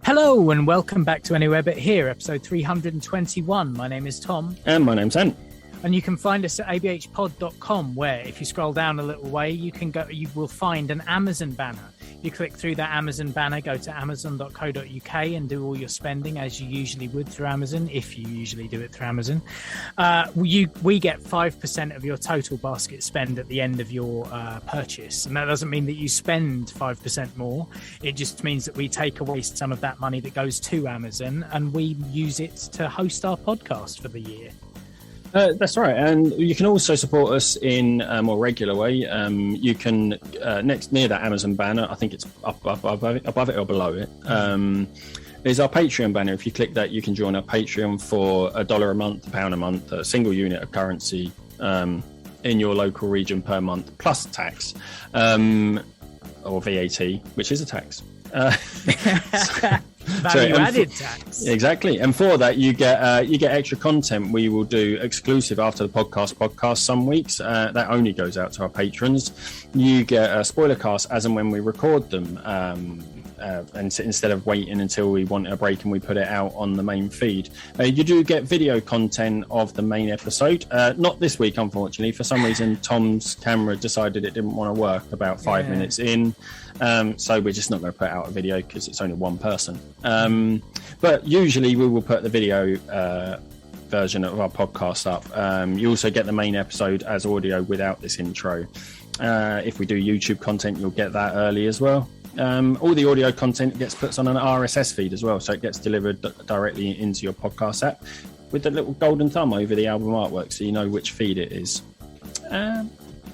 Hello and welcome back to Anywhere But Here, episode 321. My name is Tom. And my name's Ant. And you can find us at abhpod.com, where if you scroll down a little way, you will find an Amazon banner. You click through that Amazon banner, go to amazon.co.uk and do all your spending as you usually would through Amazon, if you usually do it through Amazon. We get 5% of your total basket spend at the end of your purchase. And that doesn't mean that you spend 5% more. It just means that we take away some of that money that goes to Amazon and we use it to host our podcast for the year. That's right, and you can also support us in a more regular way. You can near that Amazon banner, I think it's up above it or below it, is our Patreon banner. If you click that, you can join our Patreon for $1 a month, £1 a month, a single unit of currency in your local region per month, plus tax or VAT, which is a tax. Value-added tax. Exactly, and for that you get extra content. We will do exclusive after the podcast some weeks. That only goes out to our patrons. You get a spoiler cast as and when we record them, and instead of waiting until we want a break and we put it out on the main feed. You do get video content of the main episode. Not this week, unfortunately. For some reason, Tom's camera decided it didn't want to work about 5 minutes in. So we're just not going to put out a video because it's only one person. But usually we will put the video version of our podcast up. You also get the main episode as audio without this intro. If we do YouTube content, you'll get that early as well. All the audio content gets put on an RSS feed as well, so it gets delivered directly into your podcast app with the little golden thumb over the album artwork, so you know which feed it is.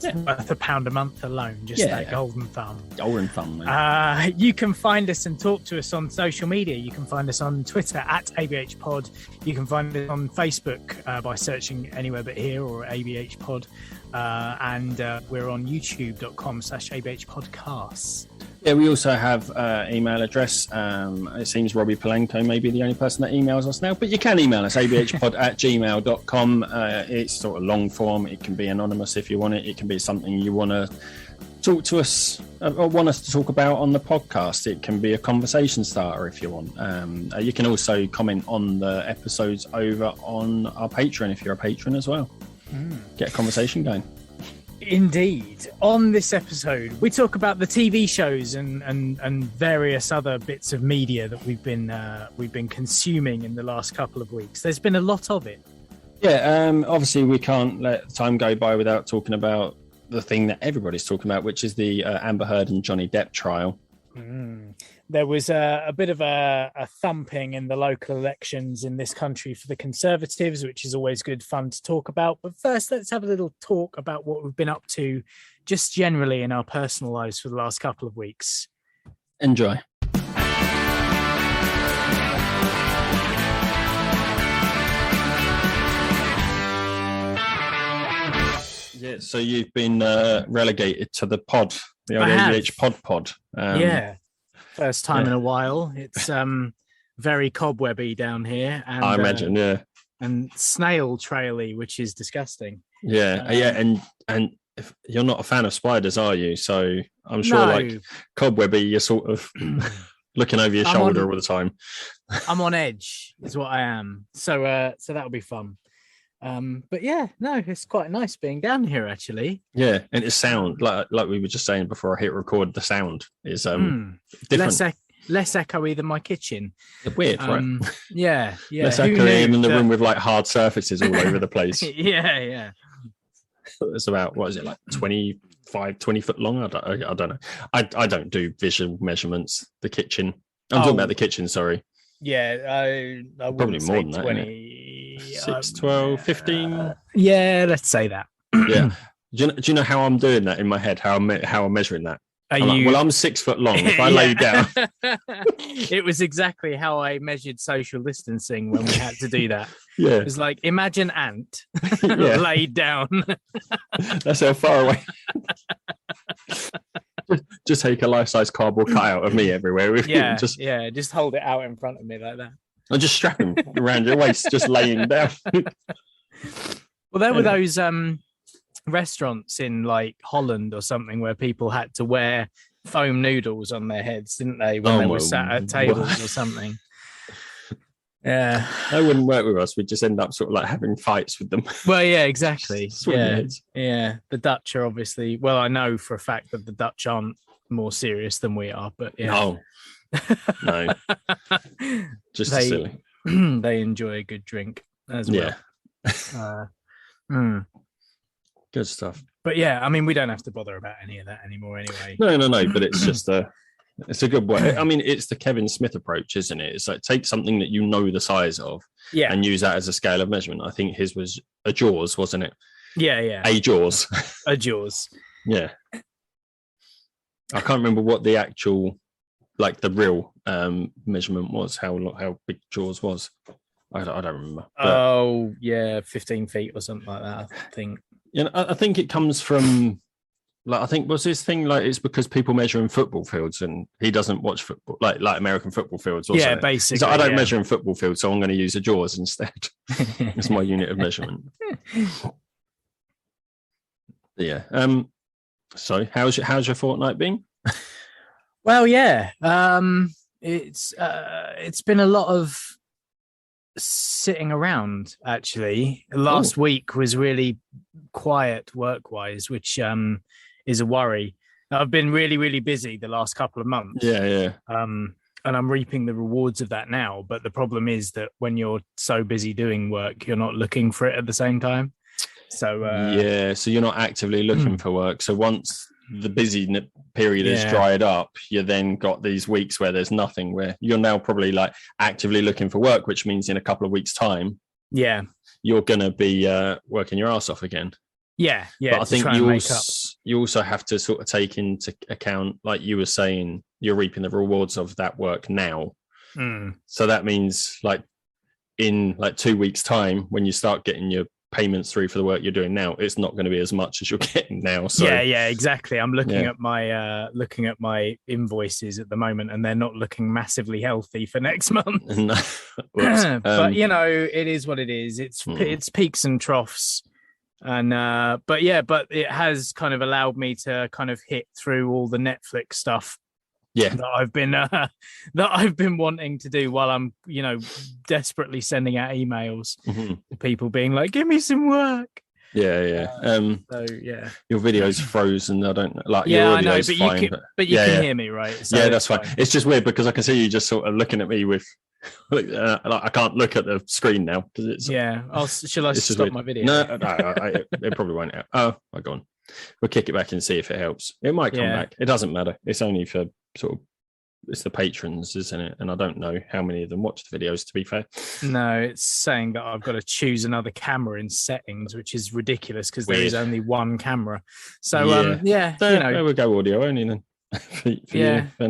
Worth £1 a month alone, that golden thumb. Golden thumb, man. You can find us and talk to us on social media. You can find us on Twitter at ABH Pod. You can find us on Facebook by searching Anywhere But Here or ABH Pod. And we're on youtube.com/ABH Podcasts. Yeah, we also have email address. It seems Robbie Palenko may be the only person that emails us now, but you can email us, abhpod@gmail.com. It's sort of long form. It can be anonymous if you want it. It can be something you want to talk to us or want us to talk about on the podcast. It can be a conversation starter if you want. You can also comment on the episodes over on our Patreon if you're a patron as well. Get a conversation going. Indeed. On this episode, we talk about the TV shows and various other bits of media that we've been consuming in the last couple of weeks. There's been a lot of it. Yeah, obviously we can't let time go by without talking about the thing that everybody's talking about, which is the Amber Heard and Johnny Depp trial. There was a bit of a thumping in the local elections in this country for the Conservatives, which is always good fun to talk about. But first, let's have a little talk about what we've been up to just generally in our personal lives for the last couple of weeks. Enjoy. Yeah, so you've been relegated to the pod, the ABH pod. Yeah. First time in a while. It's very cobwebby down here. And, I imagine, and snail traily, which is disgusting. Yeah, and if you're not a fan of spiders, are you? So I'm sure, like cobwebby, you're sort of looking over your shoulder all the time. I'm on edge, is what I am. So that'll be fun. But yeah, no, it's quite nice being down here actually. Yeah, and it's sound like we were just saying before I hit record. The sound is different, less echoey than my kitchen. It's weird, right? Yeah. Less echoey, and in the room with like hard surfaces all over the place. Yeah. It's about, what is it, like 20 foot long? I don't know. I don't do visual measurements. The kitchen. I'm talking about the kitchen. Sorry. Yeah, I probably more than 20, that. 6, 12, 15. Yeah, let's say that. Yeah. Do you know how I'm doing that in my head? How I'm measuring that? I'm 6 foot long. If I lay down, it was exactly how I measured social distancing when we had to do that. Yeah, it was like, imagine Ant laid down. That's how far away. Just take a life-size cardboard cutout of me everywhere. Just hold it out in front of me like that. Or just strap him around your waist, just laying down. Well, there were those restaurants in like Holland or something where people had to wear foam noodles on their heads, didn't they, when they were sat at tables or something? Yeah. That wouldn't work with us. We'd just end up sort of like having fights with them. Well, yeah, exactly. Yeah. Yeah. The Dutch are obviously, well, I know for a fact that the Dutch aren't more serious than we are, but yeah. No. Just silly. They enjoy a good drink as well. Yeah. Good stuff. But yeah, I mean, we don't have to bother about any of that anymore anyway. No. But it's just it's a good way. I mean, it's the Kevin Smith approach, isn't it? It's like take something that you know the size of, and use that as a scale of measurement. I think his was a Jaws, wasn't it? Yeah. A Jaws. A Jaws. Yeah. I can't remember what the actual, like the real measurement was. How big Jaws was. I don't remember. But, 15 feet or something like that. I think. I think it comes from. Like I think was his thing like it's because people measure in football fields and he doesn't watch football like American football fields. Also. Yeah, basically. I don't measure in football fields, so I'm going to use a Jaws instead. It's my unit of measurement. Yeah. So how's your fortnight been? Well, yeah. It's been a lot of sitting around actually. Last week was really quiet work-wise, which is a worry. I've been really, really busy the last couple of months. Yeah. And I'm reaping the rewards of that now. But the problem is that when you're so busy doing work, you're not looking for it at the same time. So so you're not actively looking for work. So once the busy period is dried up, you then got these weeks where there's nothing, where you're now probably like actively looking for work, which means in a couple of weeks' time, you're going to be working your ass off again. Yeah. But I think you also have to sort of take into account, like you were saying, you're reaping the rewards of that work now. So that means like in like 2 weeks' time, when you start getting your payments through for the work you're doing now, it's not going to be as much as you're getting now. So yeah, exactly. I'm looking at my invoices at the moment, and they're not looking massively healthy for next month. But it is what it is. It's peaks and troughs. And but it has kind of allowed me to kind of hit through all the Netflix stuff that I've been wanting to do while I'm desperately sending out emails to people being like, give me some work. Your video's frozen. I don't like your audio's fine, but you can hear me, right? So that's fine. It's just weird because I can see you just sort of looking at me with like I can't look at the screen now because it's shall I stop my video? No, it probably won't. Oh, my God. We'll kick it back and see if it helps. It might come back. It doesn't matter. It's only for it's the patrons, isn't it? And I don't know how many of them watch the videos, to be fair. No, it's saying that I've got to choose another camera in settings, which is ridiculous because there is only one camera. So there we go, audio only then.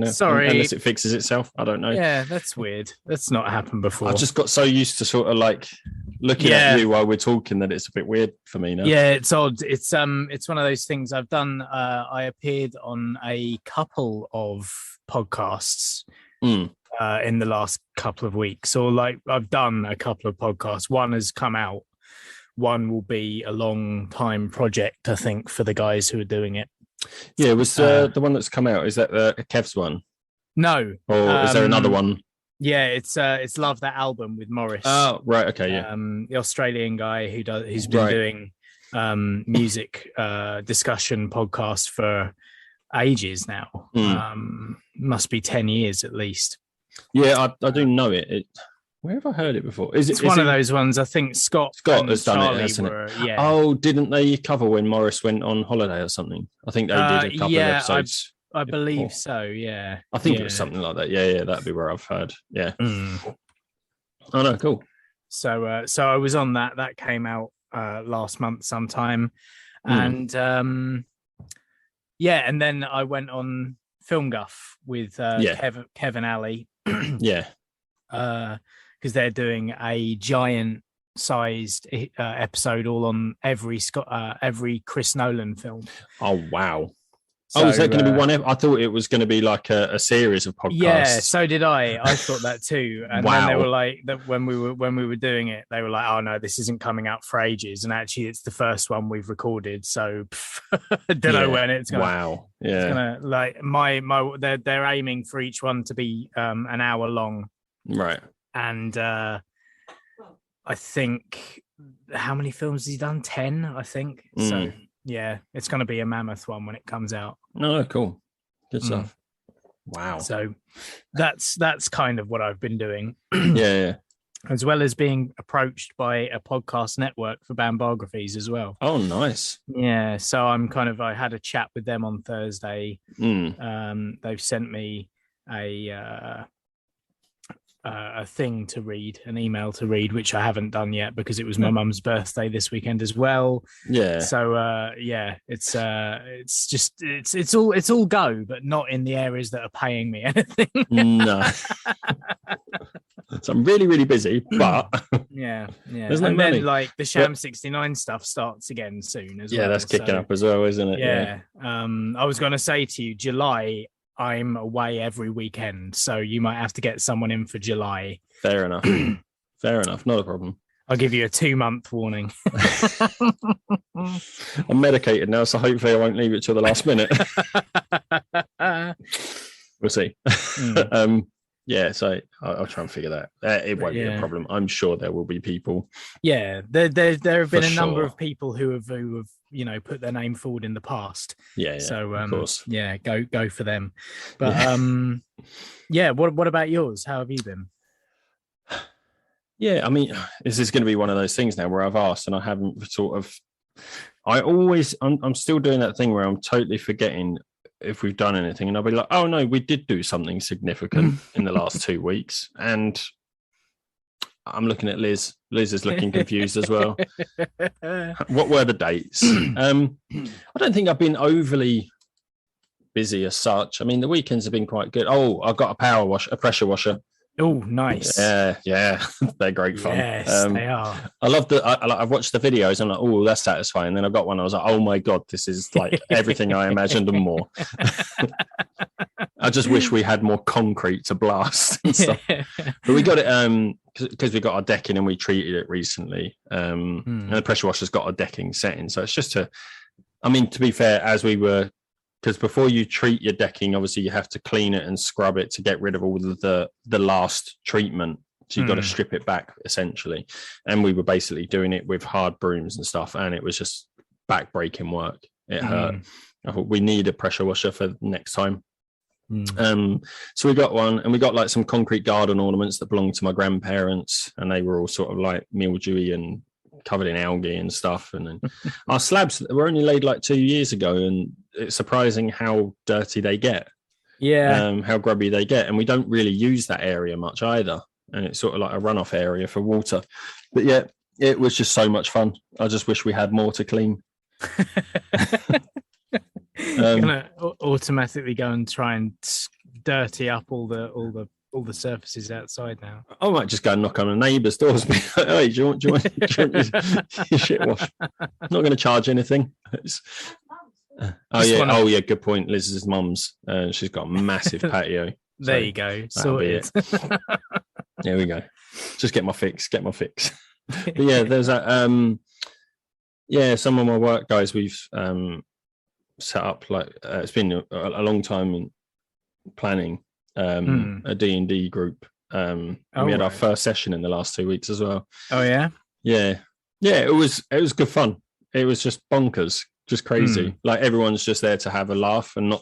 Sorry, unless it fixes itself. I don't know. Yeah, that's weird. That's not happened before. I just got so used to sort of like looking at you while we're talking that it's a bit weird for me now. Yeah, it's odd. It's one of those things I've done. I appeared on a couple of podcasts in the last couple of weeks, or like I've done a couple of podcasts. One has come out. One will be a long time project, I think, for the guys who are doing it. Yeah, was the one that's come out? Is that Kev's one? No. Or is there another one? Yeah, it's Love That Album with Morris. Oh, right, okay, yeah. The Australian guy who's been doing music discussion podcast for ages now. Must be 10 years at least. Yeah, I do know it. Where have I heard it before? It's one of those ones. I think Scott has done Charlie it, hasn't it? Yeah. Oh, didn't they cover when Morris went on holiday or something? I think they did a couple of episodes. I believe so. Yeah. I think it was something like that. Yeah, that'd be where I've heard. Yeah. Oh no, cool. So I was on that. That came out last month sometime, and and then I went on Film Guff with Kevin Alley. Because they're doing a giant-sized episode all on every Chris Nolan film. Oh wow! So, is that going to be one? I thought it was going to be like a series of podcasts. Yeah, so did I. I thought that too. And Wow. then they were like, that when we were doing it, they were like, "Oh no, this isn't coming out for ages." And actually, it's the first one we've recorded. So I don't know when it's going. Wow. Yeah. It's gonna like they're aiming for each one to be an hour long. Right. And I think how many films has he done? 10, I think. So yeah, it's going to be a mammoth one when it comes out. No, cool. Good stuff. Wow. So that's kind of what I've been doing. Yeah. As well as being approached by a podcast network for band biographies as well. Oh, nice. Yeah. So I had a chat with them on Thursday. They've sent me a thing to read, an email to read, which I haven't done yet because it was my mum's birthday this weekend as well. Yeah. So it's all go, but not in the areas that are paying me anything. No. So I'm really, really busy, but yeah. There's no and money. then like the Sham 69 stuff starts again soon as well. Yeah, that's kicking up as well, isn't it? Yeah. I was going to say to you, July, I'm away every weekend, so you might have to get someone in for July. Fair enough. Fair enough. Not a problem. I'll give you a 2-month warning. I'm medicated now, so hopefully I won't leave it till the last minute. We'll see. Yeah, so I'll try and figure that. It won't be a problem. I'm sure there will be people. Yeah, there have been a number of people who have put their name forward in the past. Yeah. So of course. Yeah, go for them. But what about yours? How have you been? Yeah, I mean, this is going to be one of those things now where I've asked and I haven't I'm still doing that thing where I'm totally forgetting if we've done anything, and I'll be like, oh no, we did do something significant in the last 2 weeks. And I'm looking at Liz. Liz is looking confused as well. What were the dates? I don't think I've been overly busy as such. I mean, the weekends have been quite good. Oh, I've got a pressure washer. Oh, nice. Yeah, they're great fun. Yes, they are. I love I've watched the videos. I'm like, oh, that's satisfying. Then I've got one. I was like, oh my god, this is like everything I imagined and more. I just wish we had more concrete to blast and stuff. But we got it because we got our decking and we treated it recently. And the pressure washer's got a decking setting, so it's just to be fair, as we were. Because before you treat your decking, obviously you have to clean it and scrub it to get rid of all of the last treatment. So you've got to strip it back, essentially. And we were basically doing it with hard brooms and stuff, and it was just back-breaking work. It hurt. I thought we need a pressure washer for next time. So we got one, and we got like some concrete garden ornaments that belonged to my grandparents, and they were all sort of like mildewy and covered in algae and stuff. And then our slabs were only laid like 2 years ago, and it's surprising how dirty they get. How grubby they get, and we don't really use that area much either, and it's sort of like a runoff area for water. But yeah, it was just so much fun. I just wish we had more to clean. You're gonna automatically go and try and dirty up all the surfaces outside now. I might just go and knock on a neighbour's doors and be like, hey, do you want your shit wash? I'm not going to charge anything. Good point. Liz's mum's. She's got a massive patio. There you go. Sorted. There we go. Just get my fix. But yeah, there's that. Some of my work guys, we've set up like it's been a long time in planning. A D&D group. We had our first session in the last 2 weeks as well. Oh yeah? Yeah. It was good fun. It was just bonkers, just crazy. Like everyone's just there to have a laugh and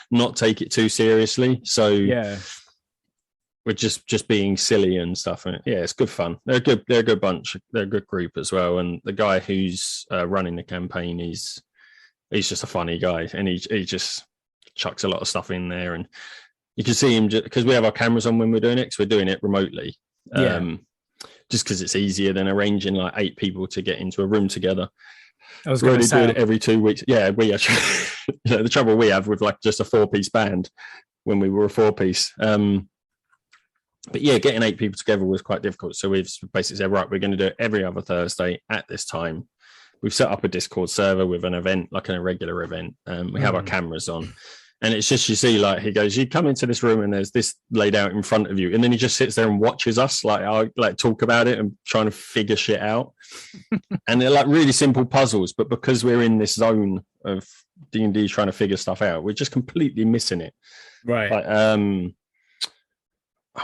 not take it too seriously. So yeah, we're just being silly and stuff. And yeah, it's good fun. They're a good bunch. They're a good group as well. And the guy who's running the campaign, he's just a funny guy, and he just chucks a lot of stuff in there. And you can see him because we have our cameras on when we're doing it, because we're doing it remotely. Just because it's easier than arranging like 8 people to get into a room together. I was going to say doing it every 2 weeks. Yeah, we actually, the trouble we have with like just a 4-piece band when we were a 4-piece. But yeah, getting 8 people together was quite difficult. So we've basically said, right, we're going to do it every other Thursday at this time. we've set up a Discord server with an event, like an irregular event. We have our cameras on. And it's just, you see, like, he goes, you come into this room and there's this laid out in front of you. And then he just sits there and watches us, like, I like talk about it and trying to figure shit out. And they're like really simple puzzles. But because we're in this zone of D&D trying to figure stuff out, we're just completely missing it. Right. Like,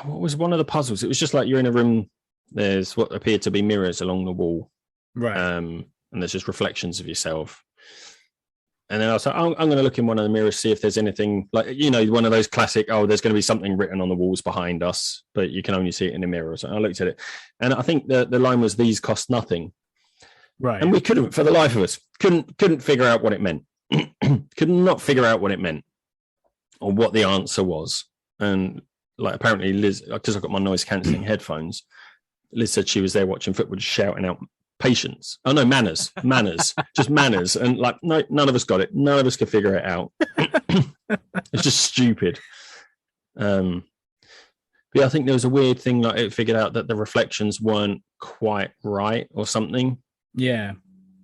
what was one of the puzzles? It was just like you're in a room, there's what appeared to be mirrors along the wall. Right. And there's just reflections of yourself. And then I was like, I'm going to look in one of the mirrors, see if there's anything like, you know, one of those classic, there's going to be something written on the walls behind us, but you can only see it in the mirror. So I looked at it, and I think the line was, these cost nothing. Right. And we couldn't, for the life of us, couldn't figure out what it meant. Could not figure out what it meant or what the answer was. And like, apparently Liz, because I've got my noise cancelling headphones, Liz said she was there watching football, just shouting out, patience. Oh no, manners, just manners. And like, no, none of us got it. None of us could figure it out. It's just stupid. But yeah, I think there was a weird thing, like it figured out that the reflections weren't quite right or something. Yeah.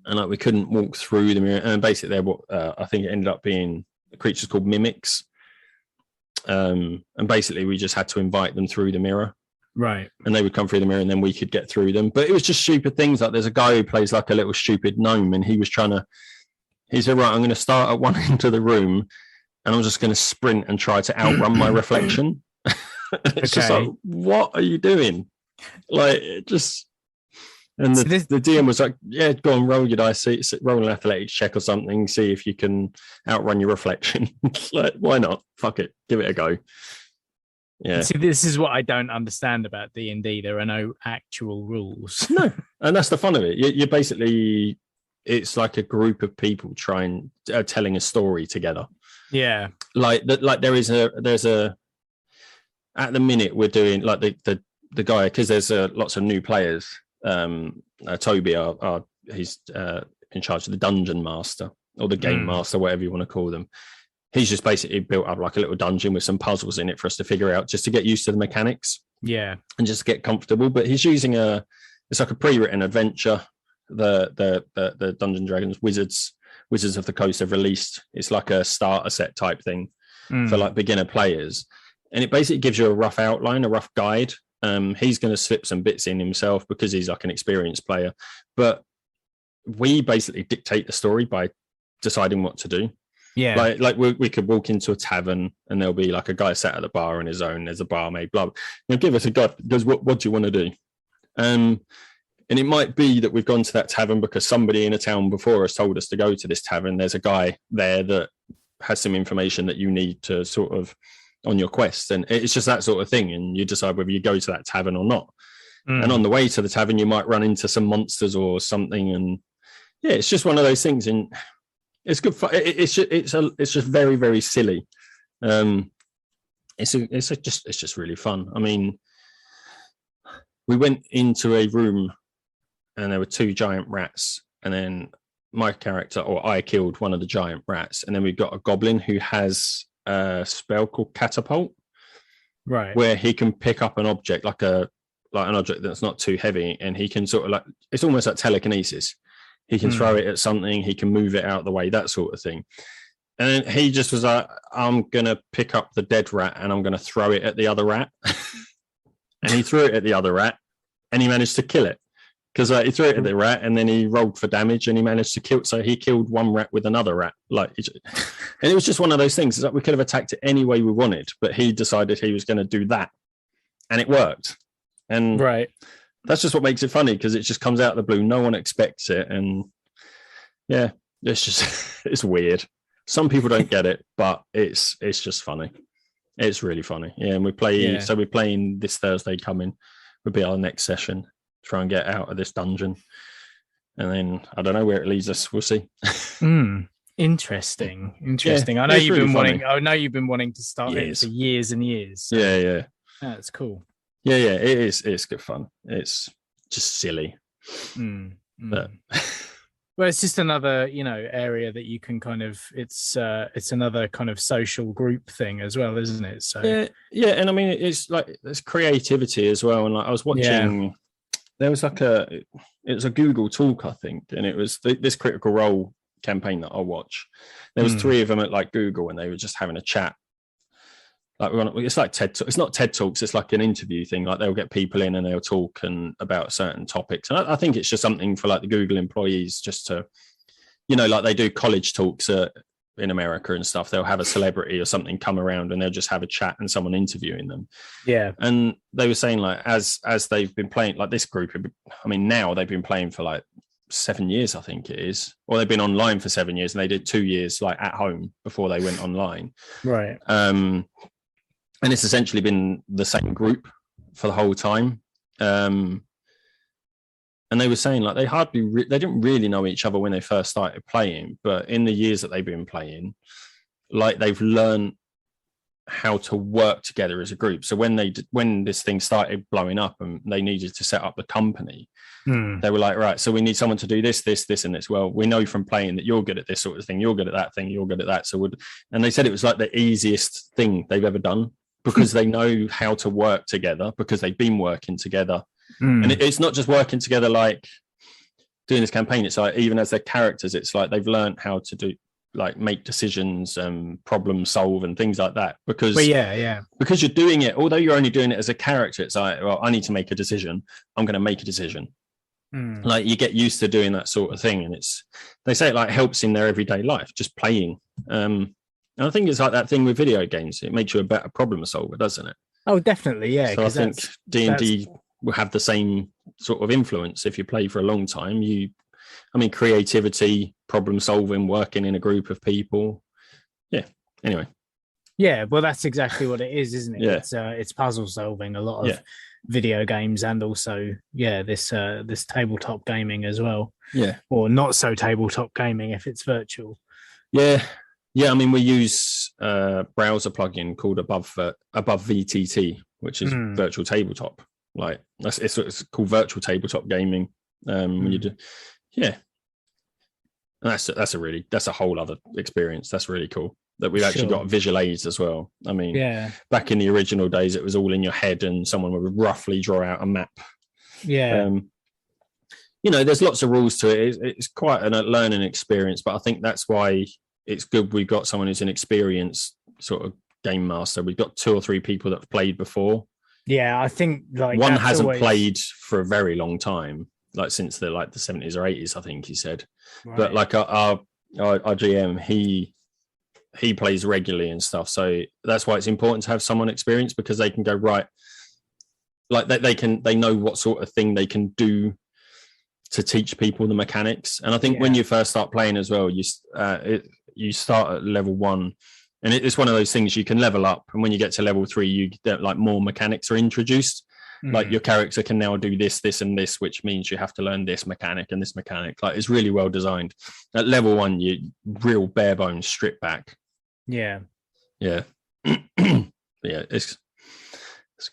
And like we couldn't walk through the mirror. And basically, I think it ended up being creatures called mimics. And basically, we just had to invite them through the mirror. Right. And they would come through the mirror and then we could get through them. But it was just stupid things. Like there's a guy who plays like a little stupid gnome, and he said, right, I'm going to start at one end of the room and I'm just going to sprint and try to outrun my reflection. It's just like, what are you doing? Like, it just... And the DM was like, yeah, go on, roll your dice, roll an athletics check or something, see if you can outrun your reflection. Like, why not? Fuck it. Give it a go. Yeah. See, this is what I don't understand about D&D. There are no actual rules. No, and that's the fun of it. You basically, it's like a group of people telling a story together. Yeah. Like there's a. At the minute, we're doing like the guy, because there's lots of new players. Toby, he's in charge of the dungeon master or the game master, whatever you want to call them. He's just basically built up like a little dungeon with some puzzles in it for us to figure out, just to get used to the mechanics. Yeah. And just get comfortable. But he's using it's like a pre-written adventure. The Dungeons & Dragons Wizards of the Coast have released. It's like a starter set type thing for like beginner players. And it basically gives you a rough outline, a rough guide. He's going to slip some bits in himself because he's like an experienced player. But we basically dictate the story by deciding what to do. Yeah, like we could walk into a tavern and there'll be like a guy sat at the bar on his own. There's a barmaid, blah. Give us a guide. Goes, what do you want to do? And it might be that we've gone to that tavern because somebody in a town before us told us to go to this tavern. There's a guy there that has some information that you need to sort of on your quest, and it's just that sort of thing. And you decide whether you go to that tavern or not. And on the way to the tavern, you might run into some monsters or something. And yeah, it's just one of those things. And it's good fun. It's just very, very silly. It's just really fun. I mean, we went into a room and there were two giant rats, and then my character, or I, killed one of the giant rats, and then we've got a goblin who has a spell called catapult, right, where he can pick up an object like an object that's not too heavy, and he can sort of like, it's almost like telekinesis. He can throw it at something, he can move it out of the way, that sort of thing. And then he just was like, I'm going to pick up the dead rat and I'm going to throw it at the other rat. And he threw it at the other rat and he managed to kill it. Because he threw it at the rat and then he rolled for damage and he managed to kill. So he killed one rat with another rat. And it was just one of those things. It's like we could have attacked it any way we wanted, but he decided he was going to do that. And it worked. And right. That's just what makes it funny, because it just comes out of the blue. No one expects it. And yeah, it's weird. Some people don't get it, but it's just funny. It's really funny. Yeah. And so we're playing this Thursday coming, would be our next session, try and get out of this dungeon. And then I don't know where it leads us. We'll see. Interesting. Yeah, I know you've been wanting to start it for years and years. So. Yeah. That's cool. Yeah, it is. It's good fun. It's just silly. But well, it's just another, area that you can kind of. It's another kind of social group thing as well, isn't it? So yeah, and I mean, it's like there's creativity as well. And like I was watching there was like it was a Google talk, I think, and it was this Critical Role campaign that I watch. There was three of them at like Google, and they were just having a chat. Like it's like TED. It's not TED Talks. It's like an interview thing. Like they'll get people in and they'll talk about certain topics. And I think it's just something for like the Google employees, just to, like they do college talks in America and stuff. They'll have a celebrity or something come around and they'll just have a chat and someone interviewing them. Yeah. And they were saying like as they've been playing, like this group, I mean, now they've been playing for like 7 years, I think it is, or they've been online for 7 years, and they did 2 years like at home before they went online. Right. And it's essentially been the same group for the whole time. And they were saying like they didn't really know each other when they first started playing, but in the years that they've been playing, like they've learned how to work together as a group. So when this thing started blowing up and they needed to set up the company, they were like, right, so we need someone to do this, and this. Well, we know from playing that you're good at this sort of thing, you're good at that thing, you're good at that. And they said it was like the easiest thing they've ever done, because they know how to work together, because they've been working together. And it's not just working together like doing this campaign. It's like even as their characters, it's like they've learned how to do like make decisions and problem solve and things like that. Because because you're doing it, although you're only doing it as a character, it's like, well, I need to make a decision. I'm going to make a decision. Like you get used to doing that sort of thing, and they say it like helps in their everyday life, just playing. And I think it's like that thing with video games. It makes you a better problem solver, doesn't it? Oh, definitely, yeah. So I think D&D will have the same sort of influence if you play for a long time. Creativity, problem solving, working in a group of people. Yeah. Anyway. Yeah, well, that's exactly what it is, isn't it? Yeah. It's puzzle solving, a lot of video games, and also this tabletop gaming as well. Yeah. Or not so tabletop gaming if it's virtual. Yeah. Yeah, I mean, we use a browser plugin called Above VTT, which is virtual tabletop. Like it's called virtual tabletop gaming. When you do, and that's a whole other experience. That's really cool. That we've actually got visual aids as well. I mean, back in the original days, it was all in your head, and someone would roughly draw out a map. Yeah. There's lots of rules to it. It's quite a learning experience, but I think that's why it's good we've got someone who's an experienced sort of game master. We've got 2 or 3 people that have played before. Yeah, I think like one hasn't played for a very long time, like since the 70s or 80s, I think he said. Right. But like our GM, he plays regularly and stuff. So that's why it's important to have someone experienced, because they can go right. Like they know what sort of thing they can do to teach people the mechanics. And I think when you first start playing as well, you start at level 1, and it's one of those things you can level up. And when you get to level 3, you get like more mechanics are introduced. Like your character can now do this, and this, which means you have to learn this mechanic and this mechanic. Like it's really well designed. At level 1, you real bare bones strip back. Yeah. It's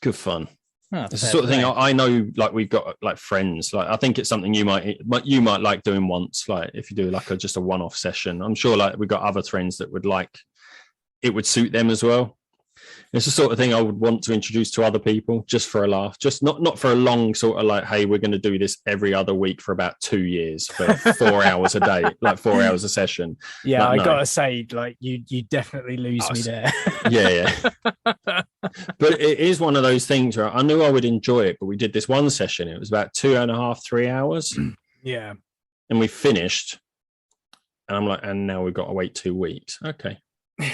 good fun. It's the sort of thing I know. Like we've got like friends. Like I think it's something you might like doing once. Like if you do like just a one-off session, I'm sure like we've got other friends that would like it would suit them as well. It's the sort of thing I would want to introduce to other people just for a laugh, just not for a long sort of like, hey, we're going to do this every other week for about 2 years for 4 hours a day, like 4 hours a session. Yeah, I gotta say, like you definitely lose me there. Yeah. But it is one of those things where I knew I would enjoy it, but we did this one session. It was about 2.5, 3 hours. Yeah. And we finished, and I'm like, and now we've got to wait 2 weeks. Okay.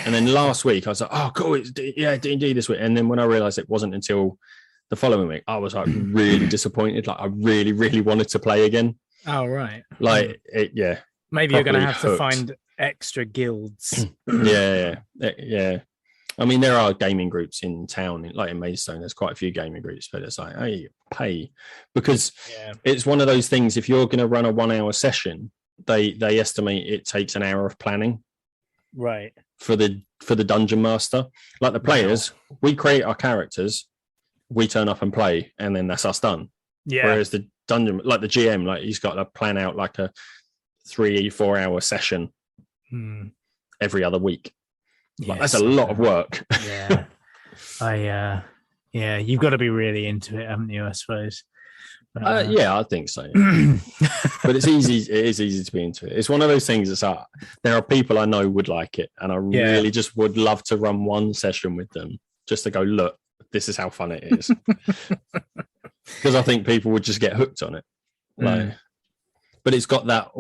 And then last week I was like, oh, cool. It's D&D this week. And then when I realized it wasn't until the following week, I was like really disappointed. Like I really, really wanted to play again. Oh, right. Like, maybe you're going to have to find extra guilds. Yeah. I mean, there are gaming groups in town, like in Maidstone, there's quite a few gaming groups, but it's like, hey, pay. Because it's one of those things, if you're going to run a 1 hour session, they estimate it takes an hour of planning. Right. For the dungeon master. Like the players, we create our characters, we turn up and play, and then that's us done. Yeah. Whereas the dungeon, like the GM, like he's got to plan out like a 3-4 hour session every other week. Like, that's a lot of work. Yeah. You've got to be really into it, haven't you, I suppose? Yeah, I think so. Yeah. But it's easy. It is easy to be into it. It's one of those things that's there are people I know would like it, and I really just would love to run one session with them just to go, look, this is how fun it is. Because I think people would just get hooked on it. Like, but it's got that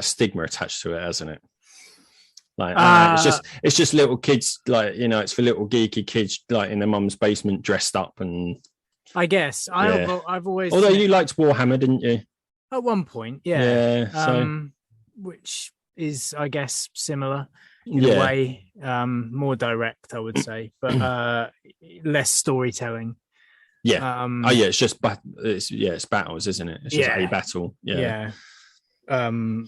stigma attached to it, hasn't it? Like it's just little kids, like, you know, it's for little geeky kids, like in their mum's basement, dressed up. And I guess I've always, although you liked Warhammer, didn't you? At one point, yeah. Which is, I guess, similar in a way, more direct, I would say, but less storytelling. Yeah. It's just it's battles, isn't it? It's just a battle. I don't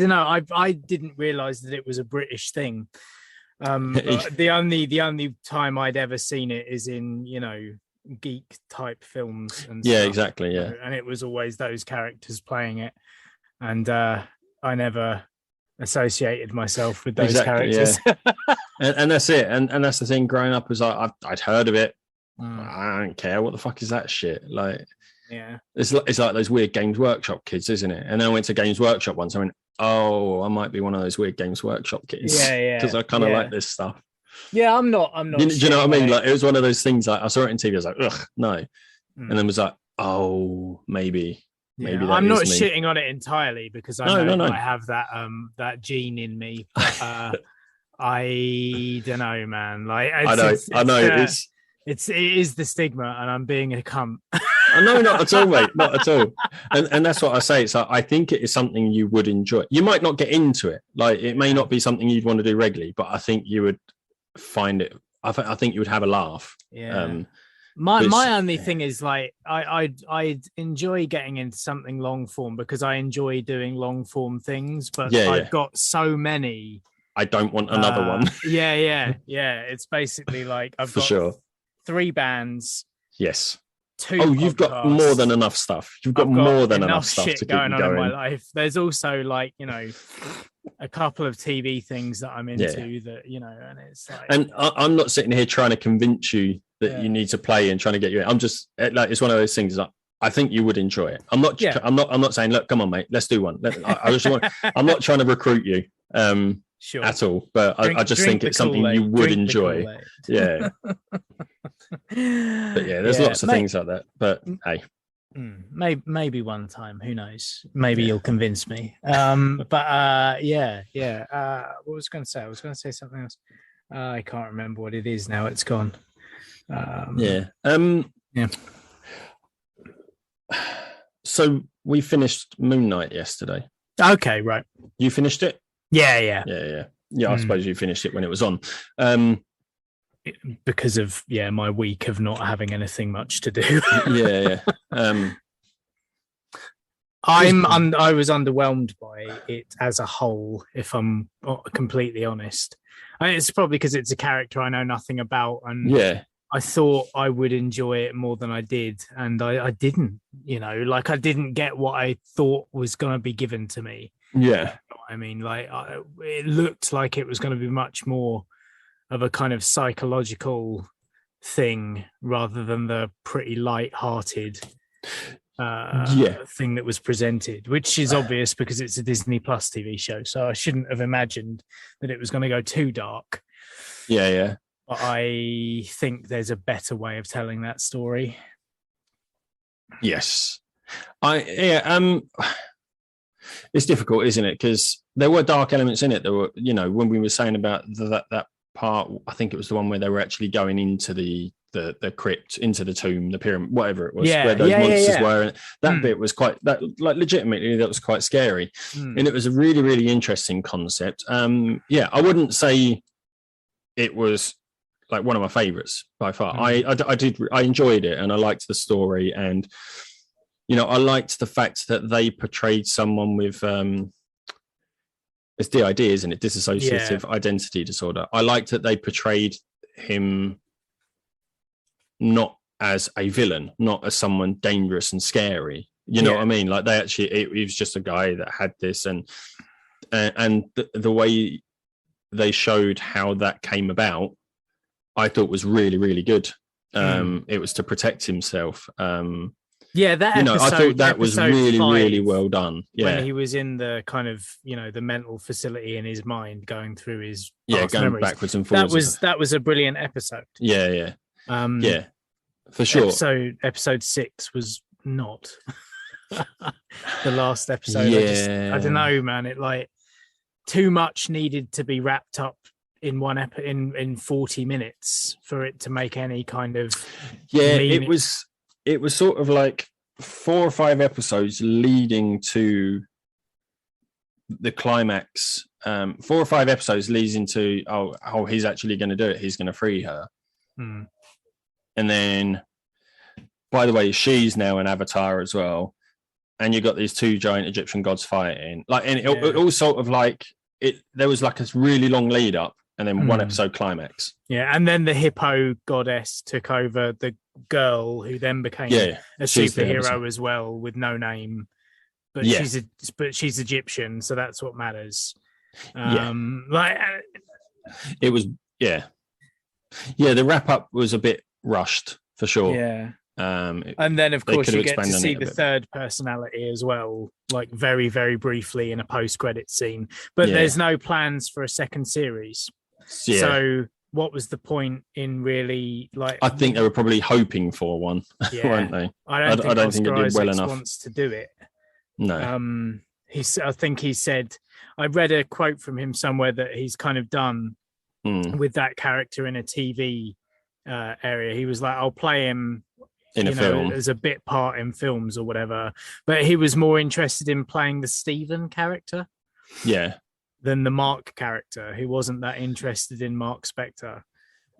know. I didn't realize that it was a British thing. The only time I'd ever seen it is in, you know, geek type films and stuff, exactly. And it was always those characters playing it, and I never associated myself with those characters. and that's it, and that's the thing. Growing up, was like I'd heard of it. I don't care. What the fuck is that shit? Like, it's like those weird Games Workshop kids, isn't it? And then I went to Games Workshop once. I went, oh, I might be one of those weird Games Workshop kids. Because I kind of like this stuff. Yeah, I'm not. Do you know what I mean? Like, it was one of those things. Like, I saw it on TV. I was like, ugh, no. And then was like, oh, maybe. Maybe I'm not shitting on it entirely, because I know I have that gene in me. But, I don't know, man. Like, I know. It is the stigma, and I'm being a cunt. No, not at all, mate. Not at all. And that's what I say. It's like, I think it is something you would enjoy. You might not get into it. Like, it may not be something you'd want to do regularly, but I think you would find it. I think you would have a laugh. Yeah. My only thing is, like, I'd enjoy getting into something long form, because I enjoy doing long form things, but I've got so many. I don't want another one. Yeah. It's basically like I've got 3 bands. Yes. 2 podcasts. You've got more than enough stuff. You've got more than enough stuff to keep going on in my life. There's also, like, you know, a couple of TV things that I'm into that, you know, and it's like, and I'm not sitting here trying to convince you that you need to play and trying to get you in. I'm just like, it's one of those things that I think you would enjoy it. I'm not saying, look, come on, mate, let's do one. I'm not trying to recruit you at all, but I just think it's something you would enjoy. Yeah. But there's lots of things like that, but hey, maybe one time, who knows, maybe you'll convince me. But what was I going to say? I was going to say something else. I can't remember what it is now. It's gone. So we finished Moon Knight yesterday. Okay, right. You finished it? Yeah. I suppose you finished it when it was on. Because of my week of not having anything much to do. I was underwhelmed by it as a whole, if I'm completely honest. It's probably because it's a character I know nothing about, and I thought I would enjoy it more than I did, and I didn't. You know, like, I didn't get what I thought was going to be given to me. Yeah, I mean, like, it looked like it was going to be much more of a kind of psychological thing rather than the pretty light-hearted thing that was presented, which is obvious because it's a Disney Plus TV show. So I shouldn't have imagined that it was going to go too dark. But I think there's a better way of telling that story. Yes. It's difficult, isn't it? Because there were dark elements in it. There were, you know, when we were saying about that part, I think it was the one where they were actually going into the crypt, into the tomb, the pyramid, whatever it was, where those monsters were. And that bit was quite, legitimately, that was quite scary. And it was a really, really interesting concept. I wouldn't say it was like one of my favorites by far. I enjoyed it, and I liked the story, and you know, I liked the fact that they portrayed someone with it's DID, isn't it? Dissociative identity disorder. I liked that they portrayed him not as a villain, not as someone dangerous and scary. You know what I mean? Like, they actually, it was just a guy that had this, and the way they showed how that came about I thought was really, really good. It was to protect himself. Yeah, that episode, I thought that was really, 5, really well done. Yeah, when he was in the kind of, the mental facility in his mind, going through his going memories. backwards and forwards. That was a brilliant episode. Yeah. For sure. Episode 6 was not the last episode. I don't know, man. It too much needed to be wrapped up in one in 40 minutes for it to make any kind of meaning. It was sort of like 4 or 5 episodes leading to the climax. 4 or 5 episodes leads into he's actually going to do it. He's going to free her. And then, by the way, she's now an avatar as well. And you got these 2 giant Egyptian gods fighting. It all sort of there was like a really long lead up, and then 1 episode climax. Yeah, and then the hippo goddess took over the girl, who then became a superhero as well, with no name. But she's Egyptian, so that's what matters. It was the wrap up was a bit rushed for sure. Yeah. And then of course you get to see the third personality as well, very, very briefly in a post-credit scene. But there's no plans for a second series. Yeah. So what was the point in really I think they were probably hoping for one, weren't they? I don't think it did well enough. Wants to do it. No. I think he said, I read a quote from him somewhere that he's kind of done with that character in a TV area. He was like, I'll play him in a film as a bit part in films or whatever. But he was more interested in playing the Stephen character. Yeah. Than the Mark character. He wasn't that interested in Mark Spector.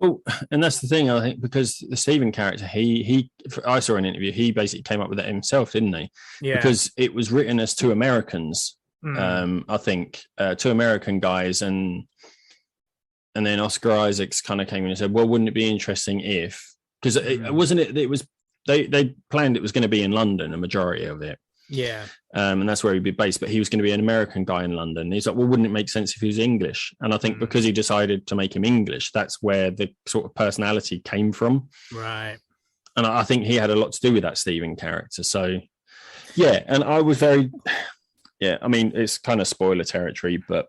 Well, and that's the thing, I think, because the Stephen character, I saw an interview, he basically came up with it himself, didn't he? Yeah. Because it was written as 2 Americans, I think, 2 American guys, and then Oscar Isaacs kind of came in and said, well, wouldn't it be interesting if, because it was, they planned it was going to be in London, a majority of it. Yeah. And that's where he'd be based, but he was going to be an American guy in London. He's like, well, wouldn't it make sense if he was English? And I think because he decided to make him English, that's where the sort of personality came from. Right. And I think he had a lot to do with that Stephen character. So, yeah. And I was very, I mean, it's kind of spoiler territory, but,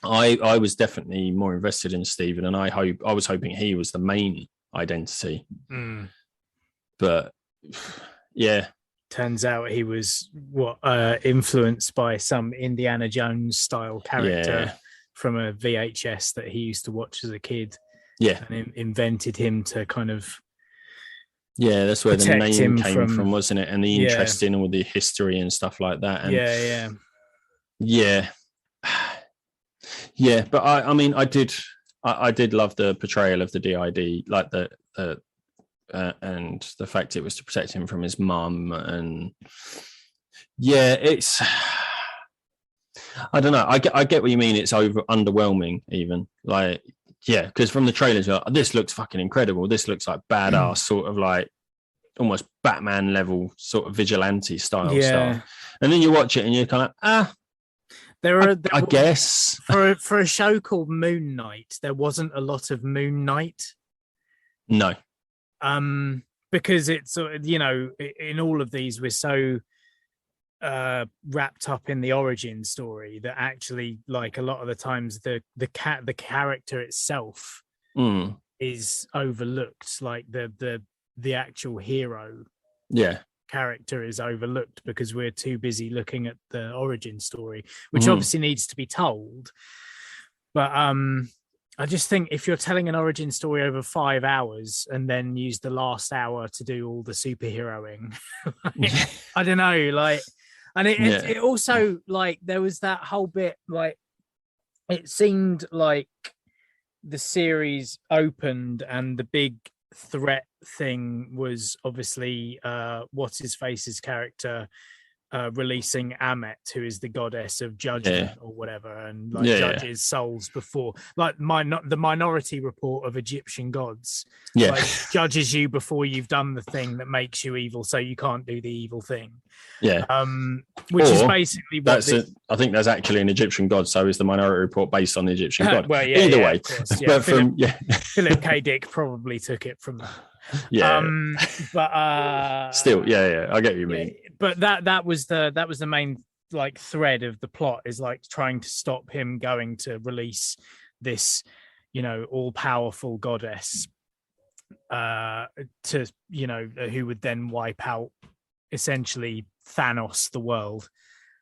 I was definitely more invested in Stephen, and I was hoping he was the main identity. But, yeah. Turns out he was influenced by some Indiana Jones style character from a VHS that he used to watch as a kid. Yeah. And invented him to kind of. Yeah, that's where the name came from, wasn't it? And the interest in all the history and stuff like that. And Yeah, but I mean, I did love the portrayal of the DID, like and the fact it was to protect him from his mum, and it's, I don't know, I get what you mean. It's underwhelming even, because from the trailers you're like, this looks fucking incredible, this looks like badass sort of like almost Batman level sort of vigilante style stuff, and then you watch it and you're kind of I guess for a show called Moon Knight, there wasn't a lot of Moon Knight. No. Because it's, in all of these, we're so wrapped up in the origin story that actually, a lot of the times, the character itself is overlooked. Like the actual hero, character is overlooked because we're too busy looking at the origin story, which obviously needs to be told. But I just think if you're telling an origin story over 5 hours and then use the last hour to do all the superheroing, I don't know, and it also, there was that whole bit, it seemed like the series opened and the big threat thing was obviously what's his face's character releasing Amet, who is the goddess of judgment or whatever, and like judges souls before, like the Minority Report of Egyptian gods, like judges you before you've done the thing that makes you evil, so you can't do the evil thing. Which is basically what I think there's actually an Egyptian god, so is the Minority Report based on the Egyptian god? Well, either way, but Philip K. Dick probably took it from that. But still, I get what you mean. But that was the main like thread of the plot, is like trying to stop him going to release this, all-powerful goddess to who would then wipe out essentially Thanos the world.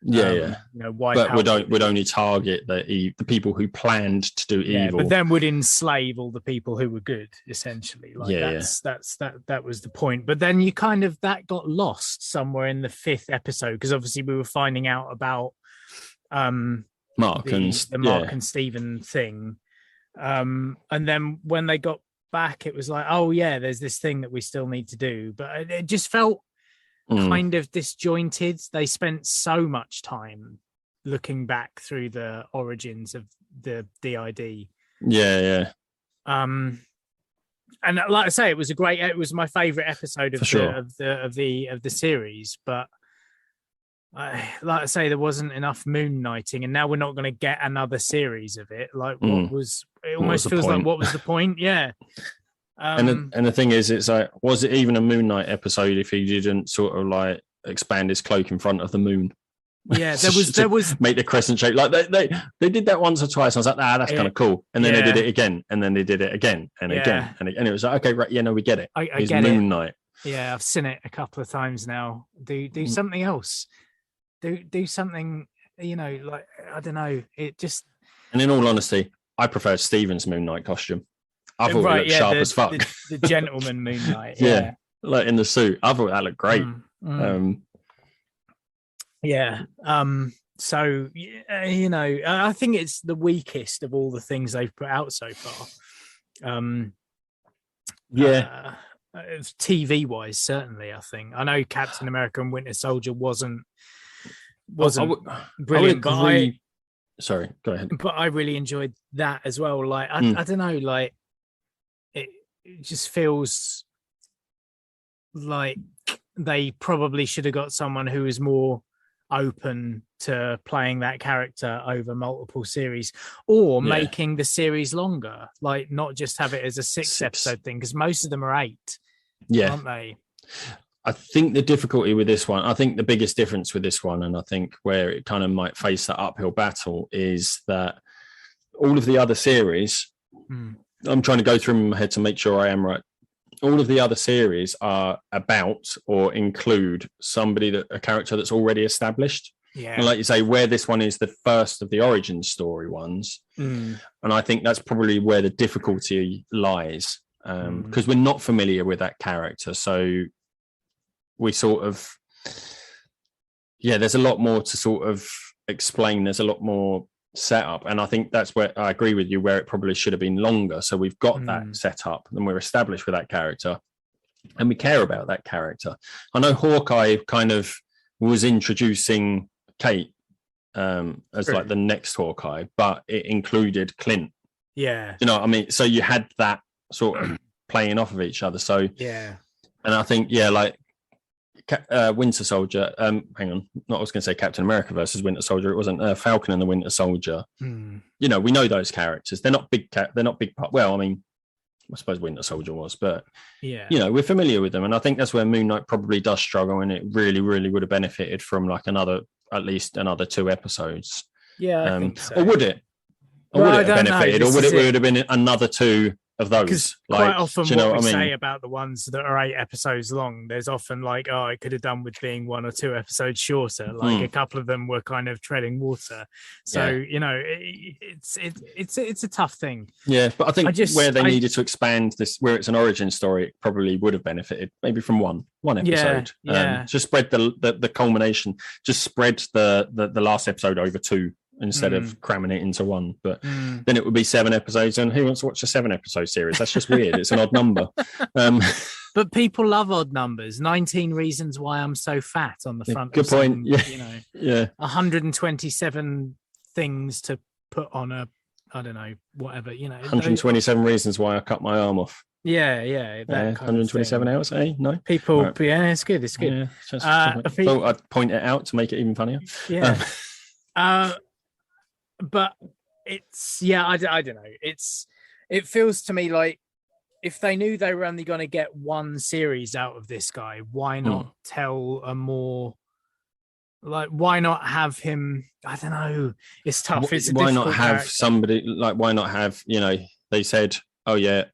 Wipe but out would only target the people who planned to do evil, but then would enslave all the people who were good, essentially. That was the point. But then you kind of that got lost somewhere in the 5th episode, because obviously we were finding out about Mark and Stephen thing, and then when they got back, it was like, there's this thing that we still need to do, but it just felt kind of disjointed. They spent so much time looking back through the origins of the DID. And like I say, it was my favorite episode of the series, but like I say, there wasn't enough moon knighting, and now we're not going to get another series of it. Like it almost feels like, what was the point? And the thing is, it's like, was it even a Moon Knight episode if he didn't sort of like expand his cloak in front of the moon? Yeah, there was make the crescent shape. Like they did that once or twice. I was like, that's kind of cool. And then they did it again, and then they did it again and again, and it was like, okay, right, we get it. I get Moon Knight. Yeah, I've seen it a couple of times now. Do something else. Do something. Like, I don't know. It just. And in all honesty, I prefer Steven's Moon Knight costume. I thought it looked sharp as fuck. The gentleman Moon Knight. Like in the suit. I thought that looked great. So, I think it's the weakest of all the things they've put out so far. TV wise, certainly, I think. I know Captain America and Winter Soldier wasn't brilliant, sorry, go ahead. But I really enjoyed that as well. Like, I don't know, like, it just feels like they probably should have got someone who is more open to playing that character over multiple series, or making the series longer, like not just have it as a 6 episode thing, because most of them are 8, aren't they? I think the difficulty with this one, I think the biggest difference with this one, and I think where it kind of might face that uphill battle, is that all of the other series, I'm trying to go through my head to make sure I am right. All of the other series are about or include a character that's already established. Yeah. And like you say, where this one is the first of the origin story ones. And I think that's probably where the difficulty lies, because we're not familiar with that character. So we sort of, there's a lot more to sort of explain. There's a lot more setup, and I think that's where I agree with you, where it probably should have been longer. So we've got that set up, and we're established with that character, and we care about that character. I know Hawkeye kind of was introducing Kate as like the next Hawkeye, but it included Clint. Yeah, you know what I mean? So you had that sort of playing off of each other. So and I think like Winter Soldier. Hang on, I was going to say Captain America versus Winter Soldier. It wasn't Falcon and the Winter Soldier. We know those characters. They're not big. They're not big. Well, I mean, I suppose Winter Soldier was, but we're familiar with them, and I think that's where Moon Knight probably does struggle, and it really, really would have benefited from like at least another 2 episodes. Yeah, I think so. Or would it? Or would it have benefited? Or would it have been another 2 of those? Quite often what we say about the ones that are 8 episodes long, there's often like, it could have done with being 1 or 2 episodes shorter. Like a couple of them were kind of treading water. So it's a tough thing. Yeah, but I think where they needed to expand this, where it's an origin story, it probably would have benefited maybe from one episode. Just spread the culmination. Just spread the last episode over 2. Instead of cramming it into 1, but then it would be 7 episodes, and who wants to watch a 7 episode series? That's just weird. It's an odd number. But people love odd numbers. 19 reasons why I'm so fat on the front. Good point. Some, yeah. You know, Yeah. 127 things to put on a, I don't know, whatever, you know. 127 reasons why I cut my arm off. Yeah. That 127 hours, eh? No? People, right. yeah, it's good. It's good. Yeah, thought I'd point it out to make it even funnier. Yeah. But it's, I don't know. It feels to me like if they knew they were only going to get one series out of this guy, why not tell a more, like, why not have him? I don't know. It's tough. It's why not have character. somebody, like, why not have, you know, they said, oh yeah,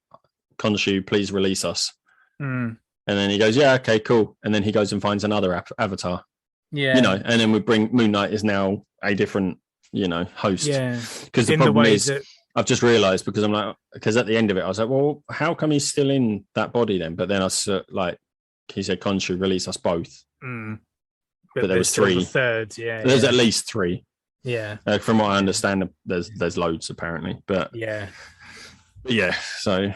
Khonshu, please release us. And then he goes, yeah, okay, cool. And then he goes and finds another avatar. Yeah. You know, and then we bring Moon Knight is now a different, you know, host. Yeah. Because the problem is, I've just realised, because I'm like, because at the end of it, I was like, well, how come he's still in that body then? But then I was like, he said, Khonshu, release us both. But there was three. Third, There's at least three. Yeah. From what I understand, there's loads apparently. But yeah. So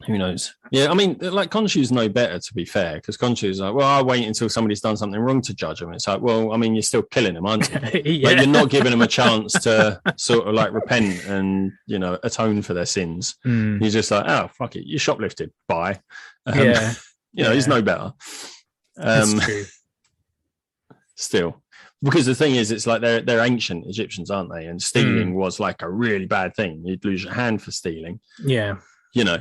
who knows? Yeah, I mean, like, Khonshu's no better, to be fair, because Khonshu's like, well, I'll wait until somebody's done something wrong to judge him. It's like, well, I mean, you're still killing him, aren't you? Like, you're not giving them a chance to sort of like repent and, you know, atone for their sins. You're just like, oh, fuck it, you shoplifted. Bye. You know, he's no better. That's true. Still. Because the thing is, it's like they're ancient Egyptians, aren't they? And stealing was like a really bad thing. You'd lose your hand for stealing. Yeah. You know,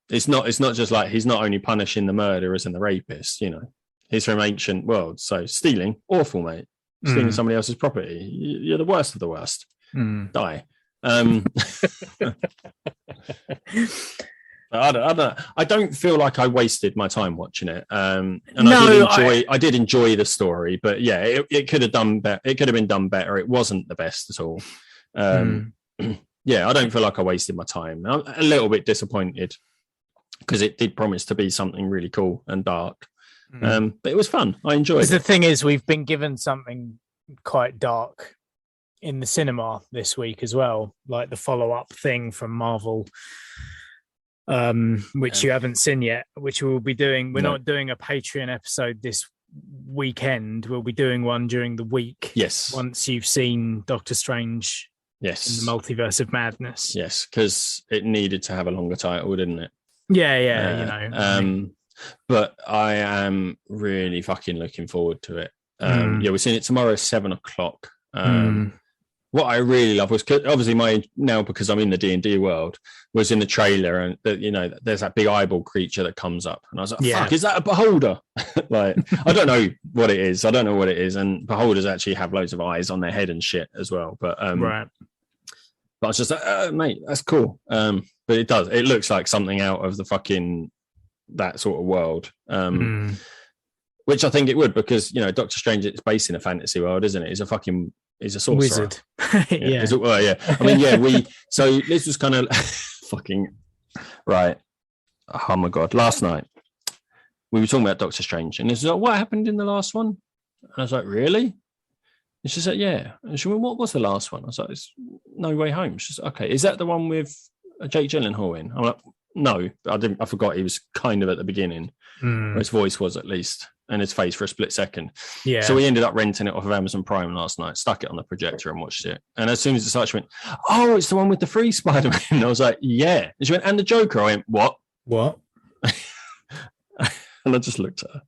it's not just like he's not only punishing the murderers and the rapists, you know, he's from ancient world. So stealing, awful, mate. Stealing somebody else's property, you're the worst of the worst. Die. I don't feel like I wasted my time watching it. And I did enjoy the story, but yeah, it could have done better. It could have been done better. It wasn't the best at all. Yeah, I don't feel like I wasted my time. I'm a little bit disappointed because it did promise to be something really cool and dark. But it was fun. I enjoyed it. The thing is, we've been given something quite dark in the cinema this week as well, like the follow-up thing from Marvel, which you haven't seen yet, which we'll be doing. We're not doing a Patreon episode this weekend. We'll be doing one during the week. Yes. Once you've seen Doctor Strange. Yes. In the Multiverse of Madness. Yes, because it needed to have a longer title, didn't it? Yeah, you know. But I am really fucking looking forward to it. Yeah, we're seeing it tomorrow at 7:00. What I really love was, obviously now because I'm in the D&D world, was in the trailer, and you know, there's that big eyeball creature that comes up, and I was like, fuck, is that a beholder? Like, I don't know what it is. And beholders actually have loads of eyes on their head and shit as well. But right. But I was just like, mate, that's cool. But it looks like something out of the fucking that sort of world. Which I think it would, because, you know, Doctor Strange, it's based in a fantasy world, isn't it? He's a sorcerer. Wizard. Yeah. I mean, yeah, so this was kind of fucking right. Oh my God. Last night we were talking about Doctor Strange, and it's like, what happened in the last one? And I was like, really? And she said, yeah. And she went, what was the last one? I was like, it's No Way Home. She's like, okay, is that the one with Jake Gyllenhaal in? I'm like, no, I forgot he was kind of at the beginning, or his voice was at least, and his face for a split second. Yeah. So we ended up renting it off of Amazon Prime last night, stuck it on the projector and watched it. And as soon as it started, she went, oh, it's the one with the free Spider-Man. And I was like, yeah. And she went, and the Joker. I went, what? And I just looked at her.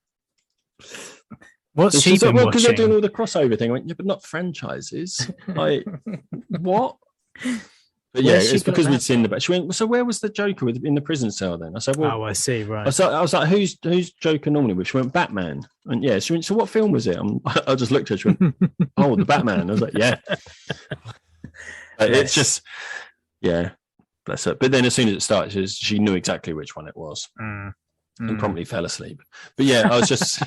What's she been like, well, because they're doing all the crossover thing. I went, yeah, but not franchises. Like, what? But yeah, it's because we'd seen the back. She went, so where was the Joker in the prison cell then? I said, well, I see, right. I was like, who's Joker normally with? She went, Batman. And yeah, she went, so what film was it? I just looked at her, she went, oh, the Batman. I was like, yeah. It's just, yeah, bless her. But then as soon as it started, she knew exactly which one it was and promptly fell asleep. But yeah, I was just...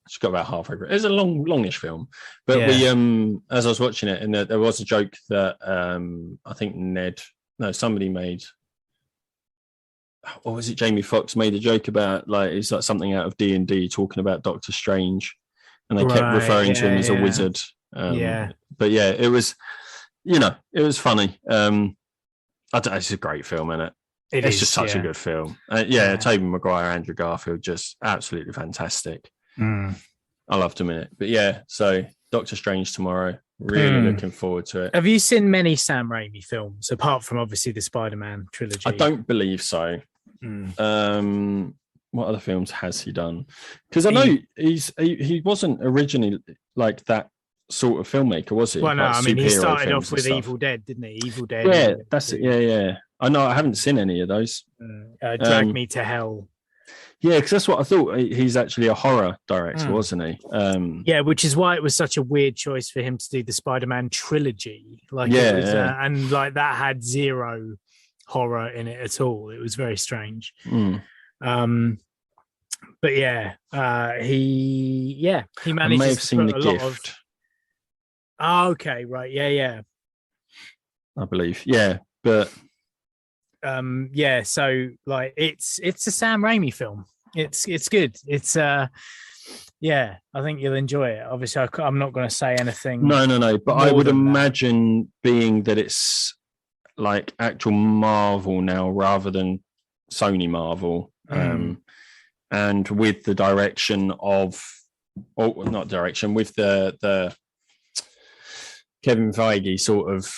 Just got about halfway through. It was a longish film, but we as I was watching it, and there was a joke that I think somebody made. Or was it Jamie Foxx made a joke about, like, it's like something out of D&D talking about Doctor Strange, and they kept referring to him as a wizard. But yeah, it was, you know, it was funny. It's a great film, isn't it? It's just such a good film. Tobey Maguire, Andrew Garfield, just absolutely fantastic. I loved him in it. But yeah, so Doctor Strange tomorrow. Really looking forward to it. Have you seen many Sam Raimi films apart from obviously the Spider-Man trilogy? I don't believe so. What other films has he done? Because I know he wasn't originally like that sort of filmmaker, was he? Well, no, like I mean, he started off with Evil Dead, didn't he? Evil Dead. Yeah, that's it. Yeah. I know. I haven't seen any of those. Drag Me to Hell. Yeah, because that's what I thought. He's actually a horror director, wasn't he? Yeah, which is why it was such a weird choice for him to do the Spider-Man trilogy. And like that had zero horror in it at all. It was very strange. But yeah, he managed. I may have seen The Gift. Oh, okay, right, yeah. I believe, yeah, but so like it's a Sam Raimi film. It's good. It's I think you'll enjoy it. Obviously, I'm not going to say anything. No, but I would imagine being that it's like actual Marvel now rather than Sony Marvel, and with the direction of, with the Kevin Feige sort of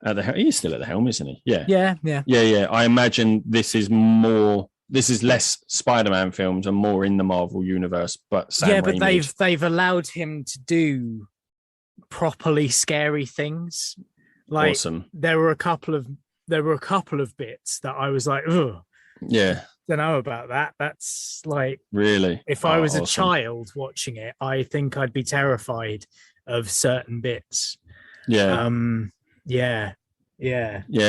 at the helm. He's still at the helm, isn't he? Yeah. I imagine this is less Spider-Man films and more in the Marvel universe, but Sam Raimi. they've allowed him to do properly scary things. Like, awesome. There were a couple of bits that I was like, ugh. Yeah. Don't know about that. That's like, really, if I was a child watching it, I think I'd be terrified of certain bits. Yeah.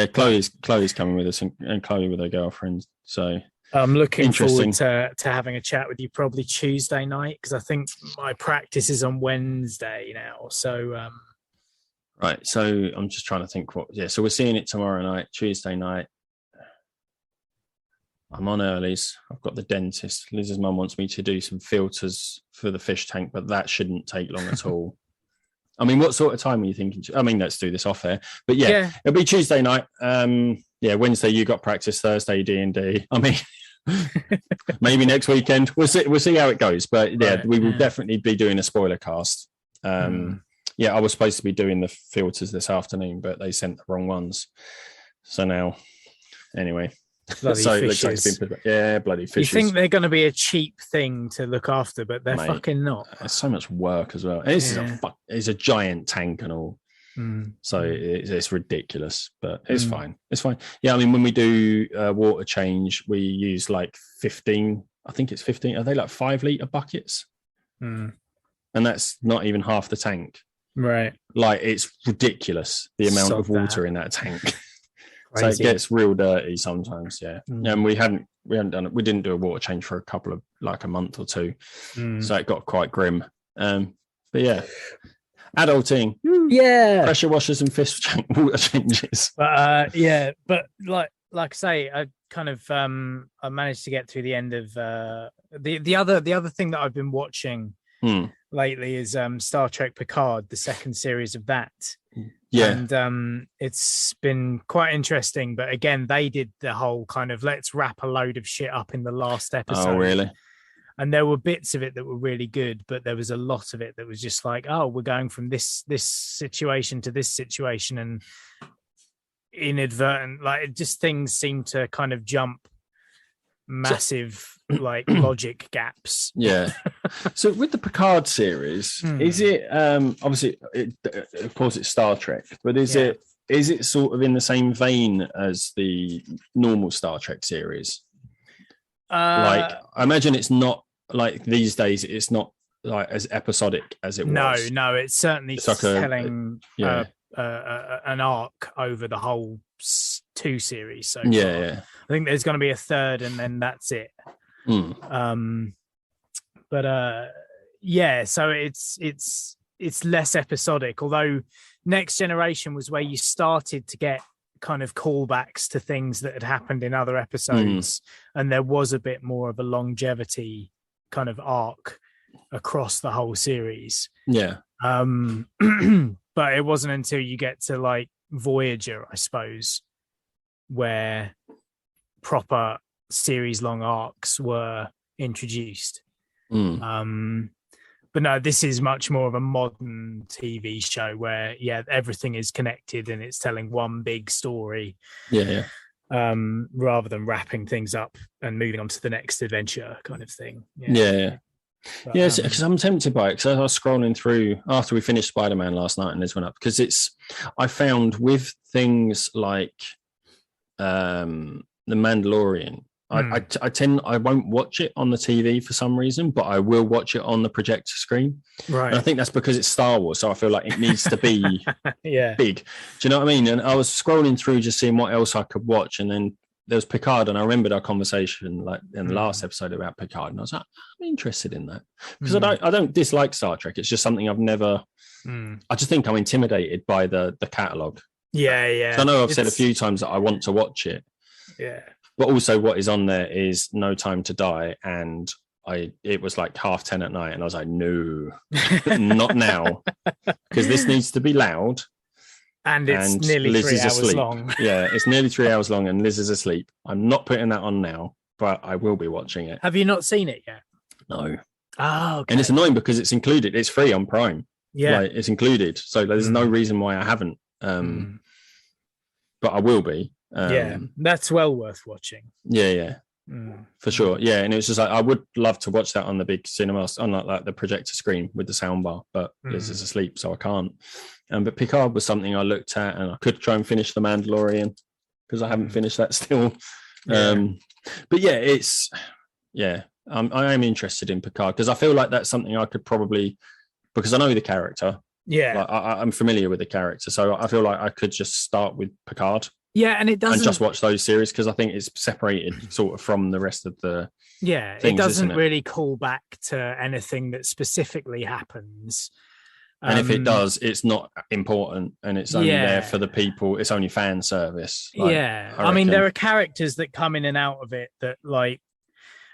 Chloe's coming with us, and Chloe with her girlfriend. So I'm looking forward to having a chat with you probably Tuesday night, because I think my practice is on Wednesday now. So right. So I'm just trying to think so we're seeing it tomorrow night, Tuesday night. I'm on earlies. I've got the dentist. Liz's mum wants me to do some filters for the fish tank, but that shouldn't take long at all. I mean, what sort of time are you thinking? I mean, let's do this off air. But yeah, it'll be Tuesday night. Wednesday you got practice, Thursday D&D. I mean, maybe next weekend. We'll see how it goes. But we will definitely be doing a spoiler cast. I was supposed to be doing the filters this afternoon, but they sent the wrong ones. So now, anyway. Bloody fishes. Bloody fishes. You think they're going to be a cheap thing to look after, but they're fucking not. It's so much work as well. And it's a giant tank and all. So it's ridiculous, but it's fine. It's fine. Yeah, I mean, when we do water change, we use like 15. I think it's 15. Are they like 5 litre buckets? And that's not even half the tank. Right. Like, it's ridiculous the amount of water in that tank. So it gets real dirty sometimes, yeah. And we hadn't done it. We didn't do a water change for a month or two. So it got quite grim. But yeah, adulting. Yeah. Pressure washers and fish tank water changes. But but like I say, I kind of I managed to get through the end of the other thing that I've been watching lately is Star Trek Picard, the second series of that. Yeah. And it's been quite interesting. But again, they did the whole kind of let's wrap a load of shit up in the last episode. Oh, really? And there were bits of it that were really good, but there was a lot of it that was just like, oh, we're going from this situation to this situation, and inadvertent, like, just things seem to kind of jump massive like logic gaps. Yeah. So with the Picard series, is it obviously of course it's Star Trek, but is it sort of in the same vein as the normal Star Trek series? Like, I imagine it's not like these days, it's not like as episodic as it was. No, it's certainly telling an arc over the whole 2 series. So I think there's going to be a third, and then that's it. So it's less episodic, although Next Generation was where you started to get kind of callbacks to things that had happened in other episodes, and there was a bit more of a longevity kind of arc across the whole series. But it wasn't until you get to like Voyager, I suppose, where proper series long arcs were introduced. But no, this is much more of a modern TV show where, everything is connected and it's telling one big story. Yeah. Rather than wrapping things up and moving on to the next adventure kind of thing. Yeah. But, because I'm tempted by it, because I was scrolling through after we finished Spider-Man last night and this went up, because I found with things like The Mandalorian, I won't watch it on the TV for some reason, but I will watch it on the projector screen. Right. And I think that's because it's Star Wars, so I feel like it needs to be big. Do you know what I mean? And I was scrolling through just seeing what else I could watch, and then there was Picard, and I remembered our conversation like in the last episode about Picard, and I was like, I'm interested in that because I don't dislike Star Trek. It's just something I've never. I just think I'm intimidated by the catalogue. Yeah. So I know I've said a few times that I want to watch it. Yeah. But also what is on there is No Time to Die, and it was like 10:30 at night, and I was like, no, not now, because this needs to be loud. And it's nearly Liz 3 is hours asleep. long. Yeah, it's nearly 3 hours long, and Liz is asleep. I'm not putting that on now, but I will be watching it. Have you not seen it yet? No. Oh, okay. And it's annoying because it's included. It's free on Prime. Yeah. Like, it's included. So there's no reason why I haven't. But I will be. That's well worth watching. Yeah. For sure. Yeah, and it's just like I would love to watch that on the big cinema, on like the projector screen with the soundbar, but Liz is asleep, so I can't. But Picard was something I looked at, and I could try and finish The Mandalorian because I haven't finished that still. But I am interested in Picard because I feel like that's something I could probably, because I know the character. Yeah, like I'm familiar with the character, so I feel like I could just start with Picard. Yeah, and it doesn't, and just watch those series because I think it's separated sort of from the rest of the. Yeah, things, it doesn't really call back to anything that specifically happens. And if it does, it's not important, and it's only there for the people. It's only fan service. Like, I mean, there are characters that come in and out of it that, like,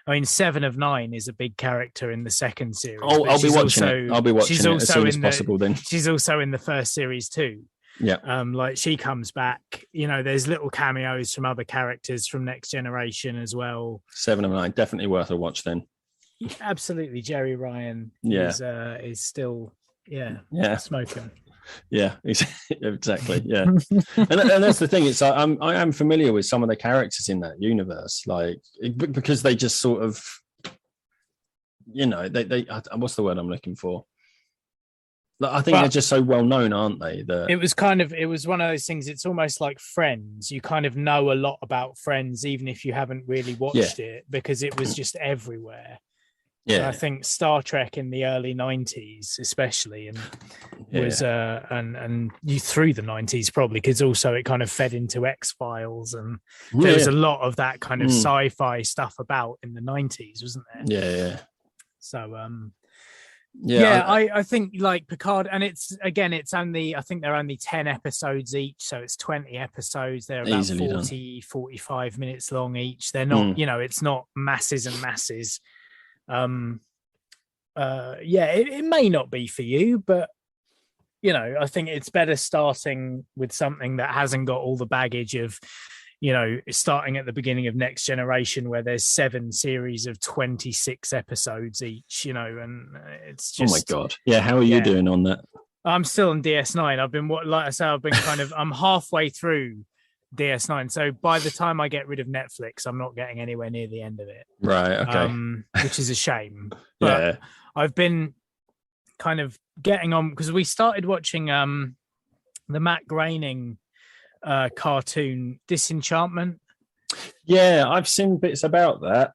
I mean, 7 of 9 is a big character in the second series. Oh, I'll be watching it. I'll be watching it as soon as possible. Then she's also in the first series too. Yeah. Like she comes back, there's little cameos from other characters from Next Generation as well. 7 of 9, definitely worth a watch then. Absolutely. Jerry Ryan is still smoking. Yeah, exactly. Yeah. and that's the thing. It's I am familiar with some of the characters in that universe, like because they just sort of, they what's the word I'm looking for? I think they're just so well known, aren't they? It was one of those things. It's almost like Friends. You kind of know a lot about Friends, even if you haven't really watched it, because it was just everywhere. Yeah, and I think Star Trek in the early 90s, especially, was and you through the 90s probably, because also it kind of fed into X-Files, and there was a lot of that kind of sci-fi stuff about in the 90s, wasn't there? Yeah. So I think like Picard, and it's only, I think they're only 10 episodes each, so it's 20 episodes. They're about 45 minutes long each. They're not, it's not masses and masses. It may not be for you, but I think it's better starting with something that hasn't got all the baggage of starting at the beginning of Next Generation, where there's 7 series of 26 episodes each, and it's just, oh my god, how are you doing on that? I'm still on DS9. I've been, like I say, I'm halfway through DS9, so by the time I get rid of Netflix, I'm not getting anywhere near the end of it. Right. Okay. Which is a shame. But I've been kind of getting on because we started watching the Matt Groening cartoon Disenchantment. I've seen bits about that.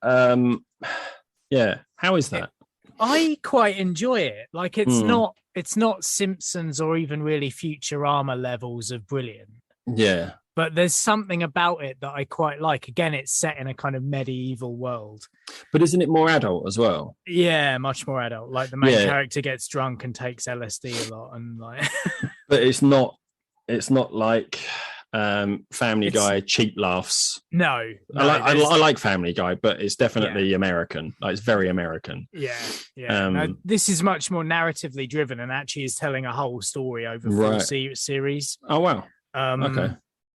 How is that? I quite enjoy it. Like it's not Simpsons or even really Futurama levels of brilliant. But there's something about it that I quite like. Again, it's set in a kind of medieval world. But isn't it more adult as well? Yeah, much more adult. Like the main character gets drunk and takes LSD a lot, and like. But it's not like Family Guy cheap laughs. No, I like Family Guy, but it's definitely American. Like it's very American. This is much more narratively driven, and actually is telling a whole story over 4 series. Oh wow. Okay.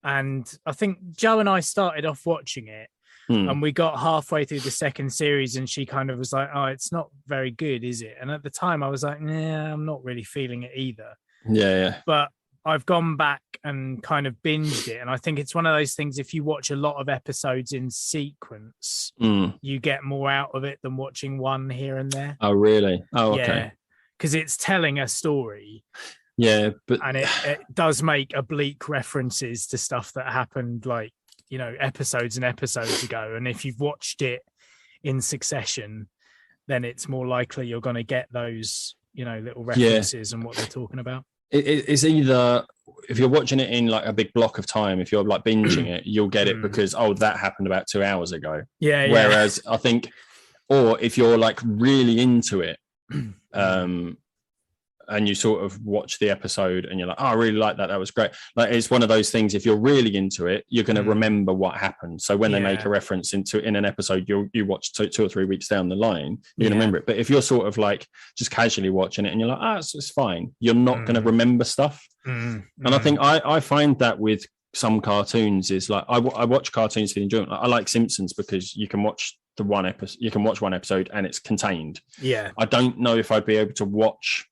And I think Joe and I started off watching it, And we got halfway through the second series and she kind of was like, oh, it's not very good, is it? And at the time I was like, nah, I'm not really feeling it either. Yeah. But I've gone back and kind of binged it. And I think it's one of those things, if you watch a lot of episodes in sequence, you get more out of it than watching one here and there. Oh, really? Oh, okay. Yeah, because it's telling a story. Yeah, but and it does make oblique references to stuff that happened, like, you know, episodes and episodes ago. And if you've watched it in succession, then it's more likely you're going to get those, you know, little references and what they're talking about. It's either, if you're watching it in like a big block of time, if you're like binging it, you'll get it because, that happened about 2 hours ago. Yeah. Whereas I think, or if you're like really into it, and you sort of watch the episode and you're like, oh, I really like that. That was great. Like, it's one of those things, if you're really into it, you're going to remember what happened. So when they make a reference in an episode, you watch 2 or 3 weeks down the line, you're going to remember it. But if you're sort of like just casually watching it and you're like, it's fine, you're not going to remember stuff. And I think I find that with some cartoons is like, I watch cartoons for the enjoyment. I like Simpsons because you can watch one episode and it's contained. Yeah. I don't know if I'd be able to watch.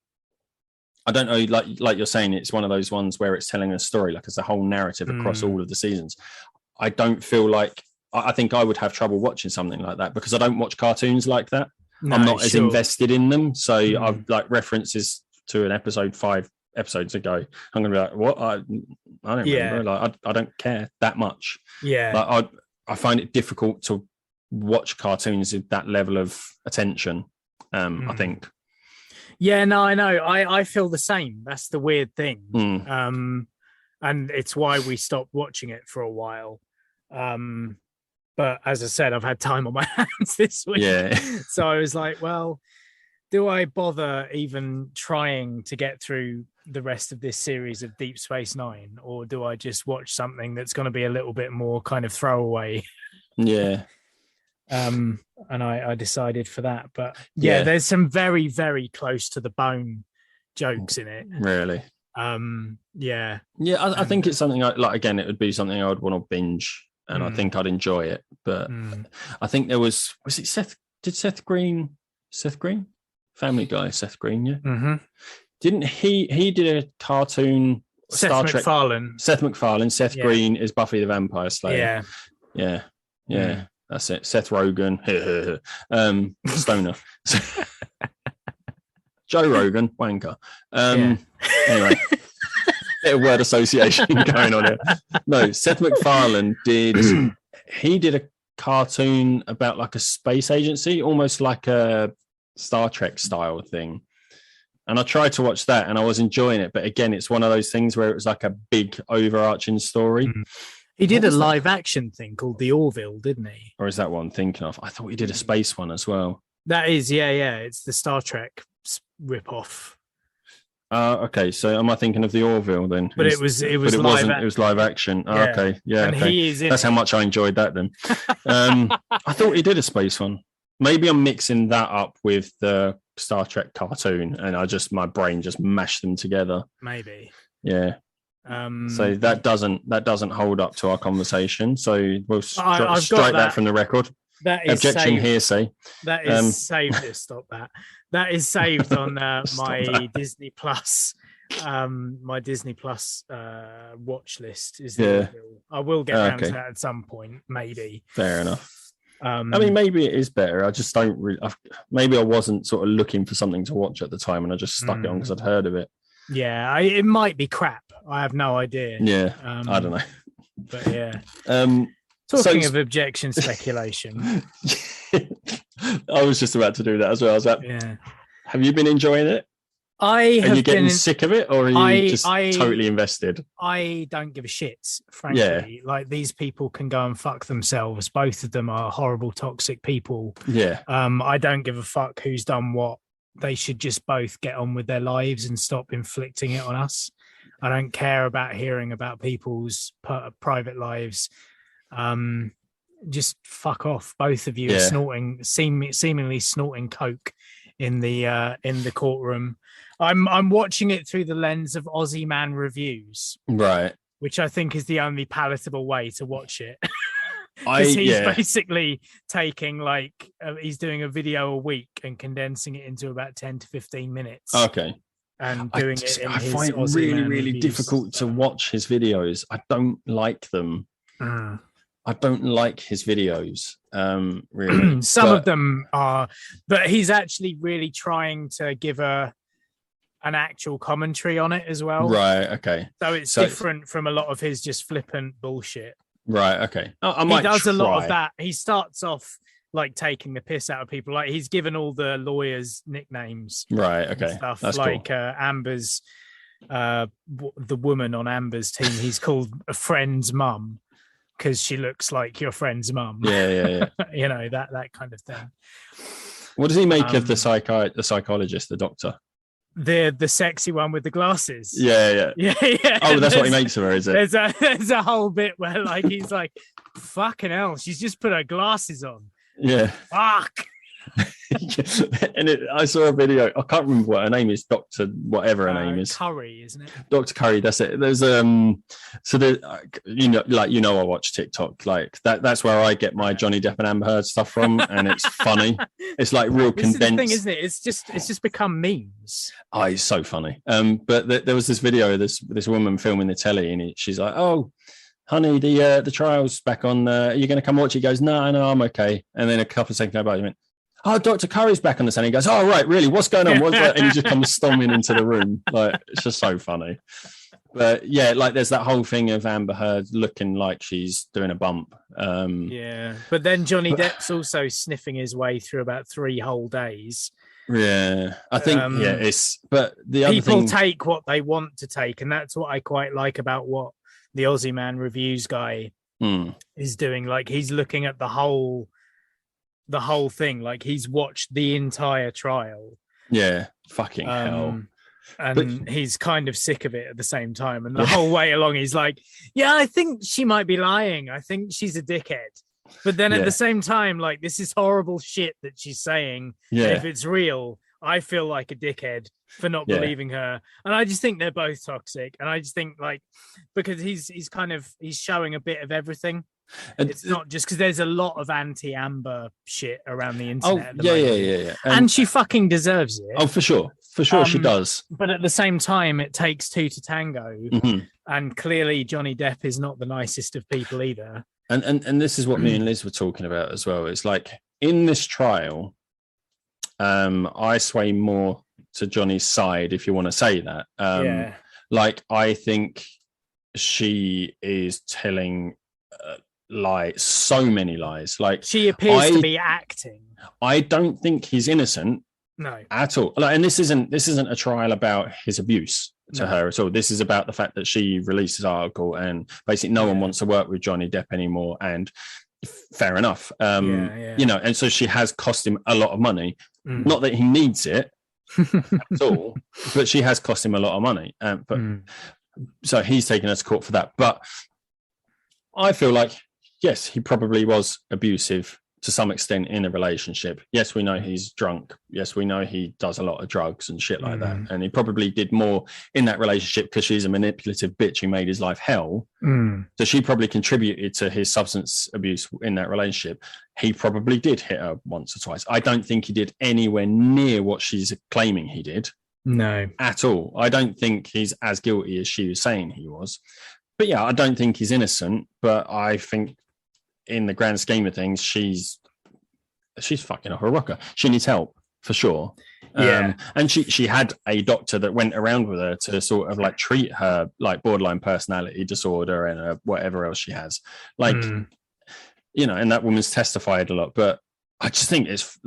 I don't know, like you're saying, it's one of those ones where it's telling a story, like it's a whole narrative across all of the seasons. I don't feel like, I think I would have trouble watching something like that because I don't watch cartoons like that. No, I'm not as invested in them. So I've like references to an episode 5 episodes ago. I'm going to be like, what? I don't remember. Like, I don't care that much. Yeah. Like, I find it difficult to watch cartoons with that level of attention, I think. Yeah, no, I know. I feel the same. That's the weird thing. And it's why we stopped watching it for a while. But as I said, I've had time on my hands this week. Yeah. So I was like, well, do I bother even trying to get through the rest of this series of Deep Space Nine? Or do I just watch something that's going to be a little bit more kind of throwaway? Yeah. And I decided for that. But there's some very, very close to the bone jokes in it. Really? I think it's something like again, it would be something I would want to binge, and I think I'd enjoy it. But I think there was it Seth Green, Family Guy, Seth Green, yeah. Didn't he did a cartoon? Seth MacFarlane. Seth Green is Buffy the Vampire Slayer. Yeah. That's it. Seth Rogen, stoner. Joe Rogan, wanker. Anyway, bit of word association going on here. No, Seth MacFarlane did a cartoon about like a space agency, almost like a Star Trek style thing. And I tried to watch that and I was enjoying it. But again, it's one of those things where it was like a big overarching story. He did a live action thing called The Orville, didn't he? Or is that what I'm thinking of? I thought he did a space one as well. That is, yeah. It's the Star Trek rip-off. Okay, so am I thinking of The Orville then? But it was live action. Yeah. Okay, yeah. And he is in That's how much I enjoyed that then. I thought he did a space one. Maybe I'm mixing that up with the Star Trek cartoon, and my brain just mashed them together. Maybe. Yeah. So that doesn't hold up to our conversation. So we'll strike that from the record. That is Objection, saved. Hearsay. That is saved. Stop that. That is saved on my Disney Plus. My Disney Plus watch list is. I will get around to that at some point. Maybe. Fair enough. I mean, maybe it is better. I just don't really. Maybe I wasn't sort of looking for something to watch at the time, and I just stuck it on because I'd heard of it. Yeah, it might be crap. I have no idea. Yeah, I don't know. But yeah. Talking of objection speculation. I was just about to do that as well. I was like, have you been enjoying it? Are you getting sick of it, or are you just totally invested? I don't give a shit, frankly. Yeah. Like, these people can go and fuck themselves. Both of them are horrible, toxic people. Yeah. I don't give a fuck who's done what. They should just both get on with their lives and stop inflicting it on us. I don't care about hearing about people's private lives. Just fuck off. Both of you are seemingly snorting coke in the courtroom. I'm watching it through the lens of Aussie Man Reviews, right? Which I think is the only palatable way to watch it. Because he's basically taking he's doing a video a week and condensing it into about 10 to 15 minutes. Okay. And doing it in I find it really difficult to watch his videos. I don't like them. I don't like his videos, really. Some of them are, but he's actually really trying to give an actual commentary on it as well. Right, okay. So it's different from a lot of his just flippant bullshit. Right, okay. He does a lot of that. He starts off taking the piss out of people. Like he's given all the lawyers nicknames. Right, okay. Stuff. That's like cool. Amber's, the woman on Amber's team, he's called a friend's mum because she looks like your friend's mum. Yeah. You know, that kind of thing. What does he make of the psychologist, the doctor? The sexy one with the glasses. Yeah. Oh, that's what he makes of her, is it? There's a whole bit where he's like, fucking hell, she's just put her glasses on. Yeah. Fuck. And I saw a video. I can't remember what her name is. Dr. whatever her name is. Curry, isn't it? Dr. Curry. That's it. There's so there, I watch TikTok. Like that's where I get my Johnny Depp and Amber Heard stuff from, and it's funny. It's like real condensed. This is the thing, isn't it? It's just become memes. Oh, it's so funny. But there was this video of this woman filming the telly, and she's like, "Oh, honey, the trial's back on. Are you going to come watch it?" He goes, no, I'm okay. And then a couple of seconds about, he went, "Oh, Dr. Curry's back on the stand." He goes, "Oh, right, really? What's going on?" And he just comes storming into the room. Like, it's just so funny. But yeah, there's that whole thing of Amber Heard looking like she's doing a bump. But then Johnny Depp's also sniffing his way through about 3 whole days. Yeah, I think but the other people take what they want to take, and that's what I quite like about what the Aussie Man Reviews guy is doing. Like, he's looking at the whole thing. Like, he's watched the entire trial. Yeah, fucking hell. And he's kind of sick of it at the same time. And the whole way along, he's like, yeah, I think she might be lying. I think she's a dickhead. But then at the same time, this is horrible shit that she's saying. Yeah. And if it's real, I feel like a dickhead for not believing her. And I just think they're both toxic. And I just think because he's showing a bit of everything. It's not just because there's a lot of anti-Amber shit around the internet. At the moment. Yeah. And she fucking deserves it. Oh, for sure. She does. But at the same time, it takes 2 to tango. Mm-hmm. And clearly Johnny Depp is not the nicest of people either. And this is what me and Liz were talking about as well. It's like, in this trial, I sway more to Johnny's side, if you want to say that. I think she is telling so many lies. Like, she appears to be acting. I don't think he's innocent. No, at all. And this isn't a trial about his abuse to her at all. This is about the fact that she released this article, and basically no one wants to work with Johnny Depp anymore. And fair enough. And so she has cost him a lot of money. Not that he needs it at all, but she has cost him a lot of money. So he's taken her to court for that. But I feel like, yes, he probably was abusive to some extent in a relationship. Yes, we know he's drunk. Yes, we know he does a lot of drugs and shit like that. And he probably did more in that relationship because she's a manipulative bitch who made his life hell. So she probably contributed to his substance abuse in that relationship. He probably did hit her once or twice. I don't think he did anywhere near what she's claiming he did. No. At all. I don't think he's as guilty as she was saying he was. But yeah, I don't think he's innocent. But I think in the grand scheme of things, she's fucking off a rocker. She needs help for sure. And she had a doctor that went around with her to sort of treat her borderline personality disorder and whatever else she has. And that woman's testified a lot. But I just think it's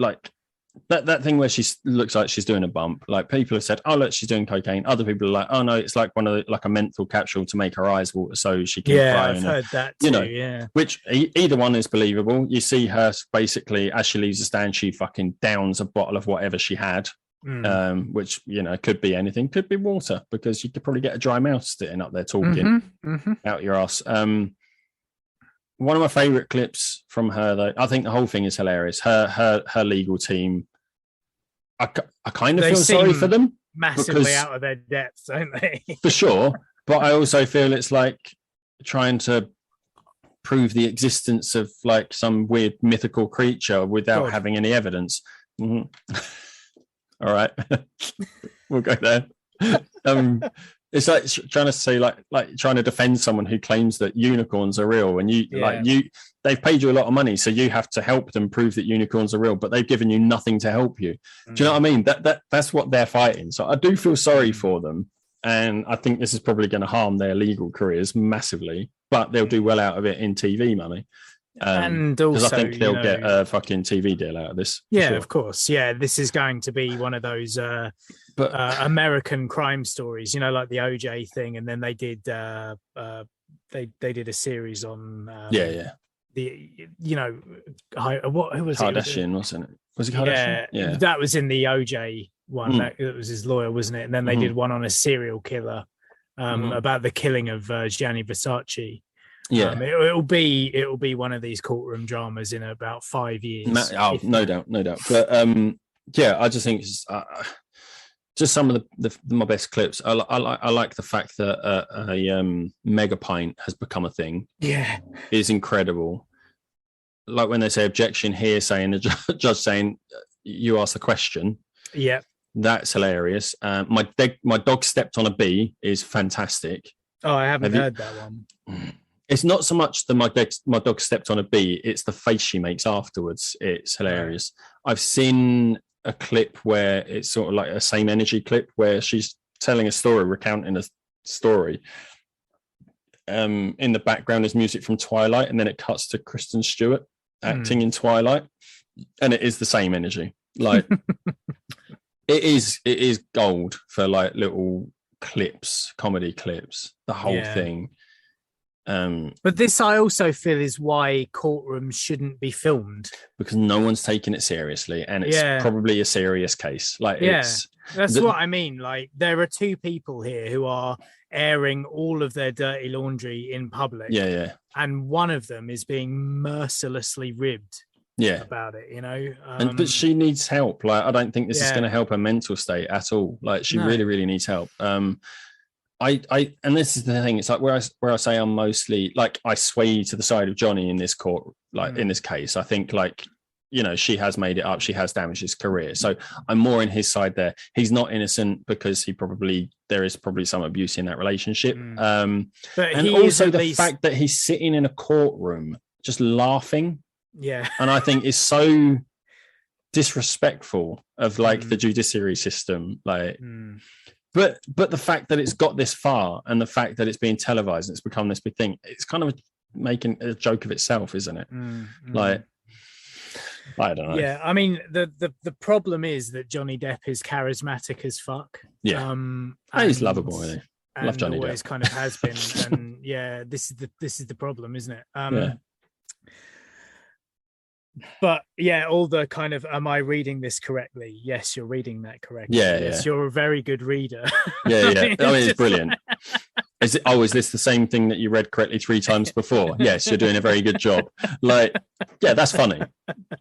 that thing where she looks like she's doing a bump. People have said, "Oh, look, she's doing cocaine." Other people are like, "Oh no, it's one of a menthol capsule to make her eyes water so she can cry." I've heard that too, which either one is believable. You see her basically as she leaves the stand, she fucking downs a bottle of whatever she had, which could be anything, could be water, because you could probably get a dry mouth sitting up there talking out your ass. One of my favorite clips from her, though, I think the whole thing is hilarious. Her legal team, I kind of feel sorry for them. Massively out of their depths, don't they? For sure. But I also feel it's like trying to prove the existence of like some weird mythical creature without having any evidence. Mm-hmm. All right, we'll go there. It's like trying to say, like trying to defend someone who claims that unicorns are real, and they've paid you a lot of money, so you have to help them prove that unicorns are real, but they've given you nothing to help you. Do you know what I mean? That's what they're fighting. So I do feel sorry for them, and I think this is probably going to harm their legal careers massively, but they'll do well out of it in TV money. And also, because I think they'll get a fucking TV deal out of this. Yeah, sure. Of course. Yeah, this is going to be one of those American crime stories, like the OJ thing, and then they did they did a series on the who was Kardashian, wasn't it? Was it Kardashian? Yeah, that was in the OJ one. That was his lawyer, wasn't it? And then they did one on a serial killer about the killing of Gianni Versace. Yeah, it'll be one of these courtroom dramas in about 5 years. No doubt. But I just think just some of my best clips. I like the fact that a mega pint has become a thing. Yeah, is incredible. Like when they say objection, hearsay, and the judge saying you asked the question. Yeah, that's hilarious. My dog stepped on a bee is fantastic. Oh, I haven't heard that one. It's not so much that my dog stepped on a bee, it's the face she makes afterwards. It's hilarious. Right. I've seen a clip where it's sort of like a same energy clip where she's telling a story, recounting a story. In the background is music from Twilight, and then it cuts to Kristen Stewart acting in Twilight, and it is the same energy. Like it is gold for like little clips, comedy clips, the whole thing. But this, I also feel, is why courtrooms shouldn't be filmed, because no one's taking it seriously, and it's probably a serious case. Like, that's what I mean. Like, there are two people here who are airing all of their dirty laundry in public. Yeah. And one of them is being mercilessly ribbed. About it, but she needs help. Like, I don't think this is going to help her mental state at all. Like, she really, really needs help. I and this is the thing, it's like where I say I'm mostly like, I sway to the side of Johnny in this court, like in this case. I think, like, she has made it up, she has damaged his career, so I'm more in his side there. He's not innocent because there is probably some abuse in that relationship, but and also the fact that he's sitting in a courtroom just laughing, and I think is so disrespectful of like the judiciary system, like But the fact that it's got this far, and the fact that it's being televised and it's become this big thing, it's kind of making a joke of itself, isn't it? Like, I don't know. Yeah, I mean, the problem is that Johnny Depp is charismatic as fuck. Yeah, he's lovable, isn't he? Love Johnny always Depp. Kind of has been, and this is the problem, isn't it? But all the kind of, am I reading this correctly? Yes, you're reading that correctly. Yes, you're a very good reader. Yeah. I mean, it's brilliant. Is this the same thing that you read correctly 3 times before? Yes, you're doing a very good job. Like, that's funny,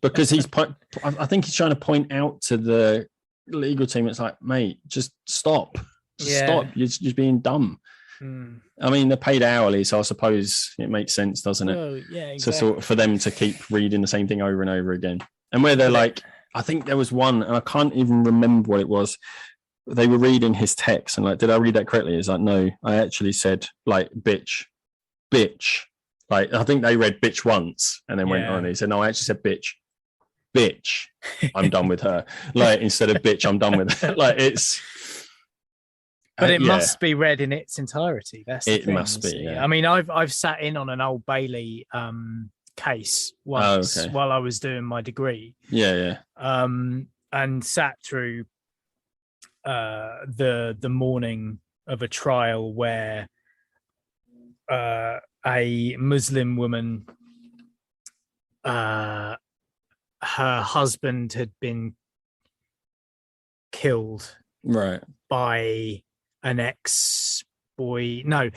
because I think he's trying to point out to the legal team, it's like, mate, just stop. Stop. You're being dumb. I mean, they're paid hourly, so I suppose it makes sense, doesn't it? Oh, yeah, exactly. So sort of for them to keep reading the same thing over and over again, and where they're like, I think there was one, and I can't even remember what it was. They were reading his text, and like, did I read that correctly? It's like, no, I actually said like bitch. Like, I think they read bitch once, and then went on. And he said, no, I actually said bitch. I'm done with her. Like, instead of bitch, I'm done with her. Like, it's. But it must be read in its entirety. That's the thing, must be. Yeah. I mean, I've sat in on an Old Bailey case once while I was doing my degree. Yeah. And sat through the morning of a trial where a Muslim woman, her husband had been killed, right, by an ex-boy. No,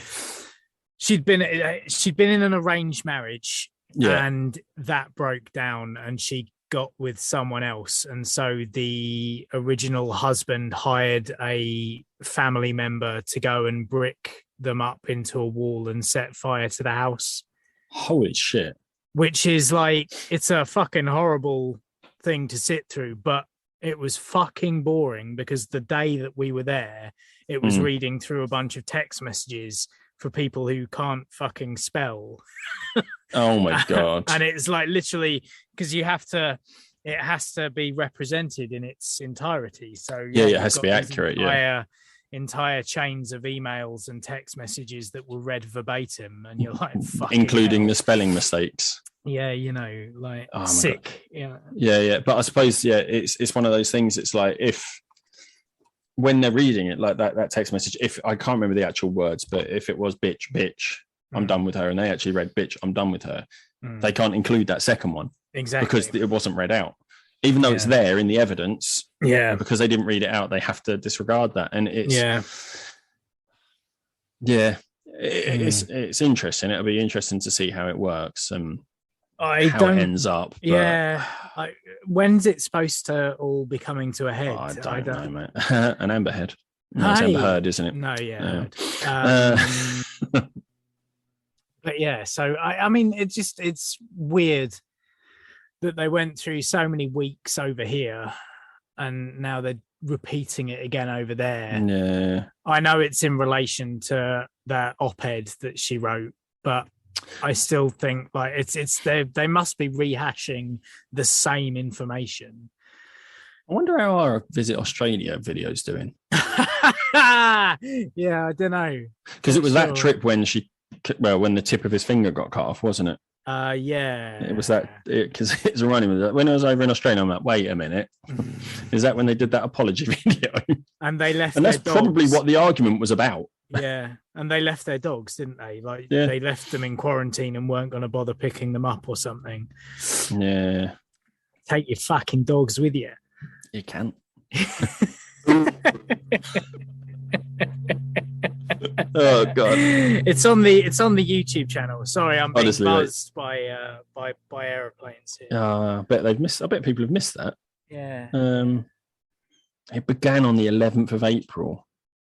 she'd been in an arranged marriage, and that broke down, and she got with someone else, and so the original husband hired a family member to go and brick them up into a wall and set fire to the house. Holy shit. Which is like, it's a fucking horrible thing to sit through, but it was fucking boring because the day that we were there, it was reading through a bunch of text messages for people who can't fucking spell. Oh my God. And it's like literally because it has to be represented in its entirety. So yeah, it has to be accurate. Entire chains of emails and text messages that were read verbatim, and you're like, including hell. the spelling mistakes. Yeah, like sick. God. Yeah. But I suppose, it's one of those things. It's like when they're reading it, like that text message, if I can't remember the actual words, but if it was bitch, I'm done with her, and they actually read bitch, I'm done with her, they can't include that second one. Exactly. Because it wasn't read out. Even though it's there in the evidence, because they didn't read it out, they have to disregard that. And it's it's interesting. It'll be interesting to see how it works and how it ends up. But when's it supposed to all be coming to a head? I don't know, mate. An Amber Head. No, it's Amber Heard, isn't it? No, but yeah, so I mean, it's weird that they went through so many weeks over here and now they're repeating it again over there. Yeah. I know it's in relation to that op-ed that she wrote, but I still think like it's they must be rehashing the same information. I wonder how our Visit Australia video's doing. Yeah, I don't know. Because it was that trip when when the tip of his finger got cut off, wasn't it? Yeah. It was that, because it's running with that. When I was over in Australia, I'm like, wait a minute. Is that when they did that apology video? And they left and that's probably what the argument was about. Yeah. And they left their dogs, didn't they? Like they left them in quarantine and weren't going to bother picking them up or something. Yeah. Take your fucking dogs with you. You can. Oh God! It's on the YouTube channel. Sorry, I'm being buzzed by aeroplanes here. I bet people have missed that. Yeah. It began on the 11th of April.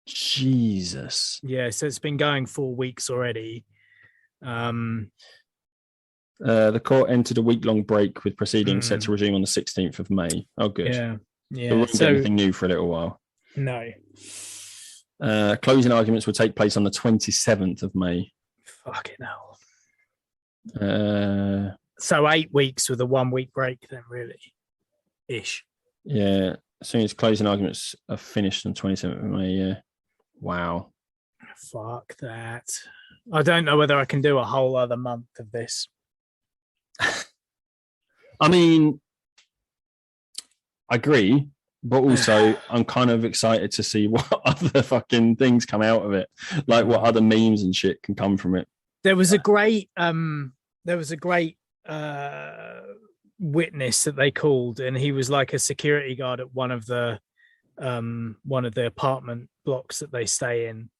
Jesus. Yeah, so it's been going 4 weeks already. The court entered a week-long break with proceedings set to resume on the 16th of May. Oh, good. Yeah. But we won't get anything new for a little while. No. Closing arguments will take place on the 27th of May. Fucking hell. So 8 weeks with a 1 week break then, really. Ish. Yeah. As soon as closing arguments are finished on 27th of May, yeah. Wow. Fuck that. I don't know whether I can do a whole other month of this. I mean, I agree. But also, I'm kind of excited to see what other fucking things come out of it, like what other memes and shit can come from it. There was a great, witness that they called, and he was like a security guard at one of the apartment blocks that they stay in,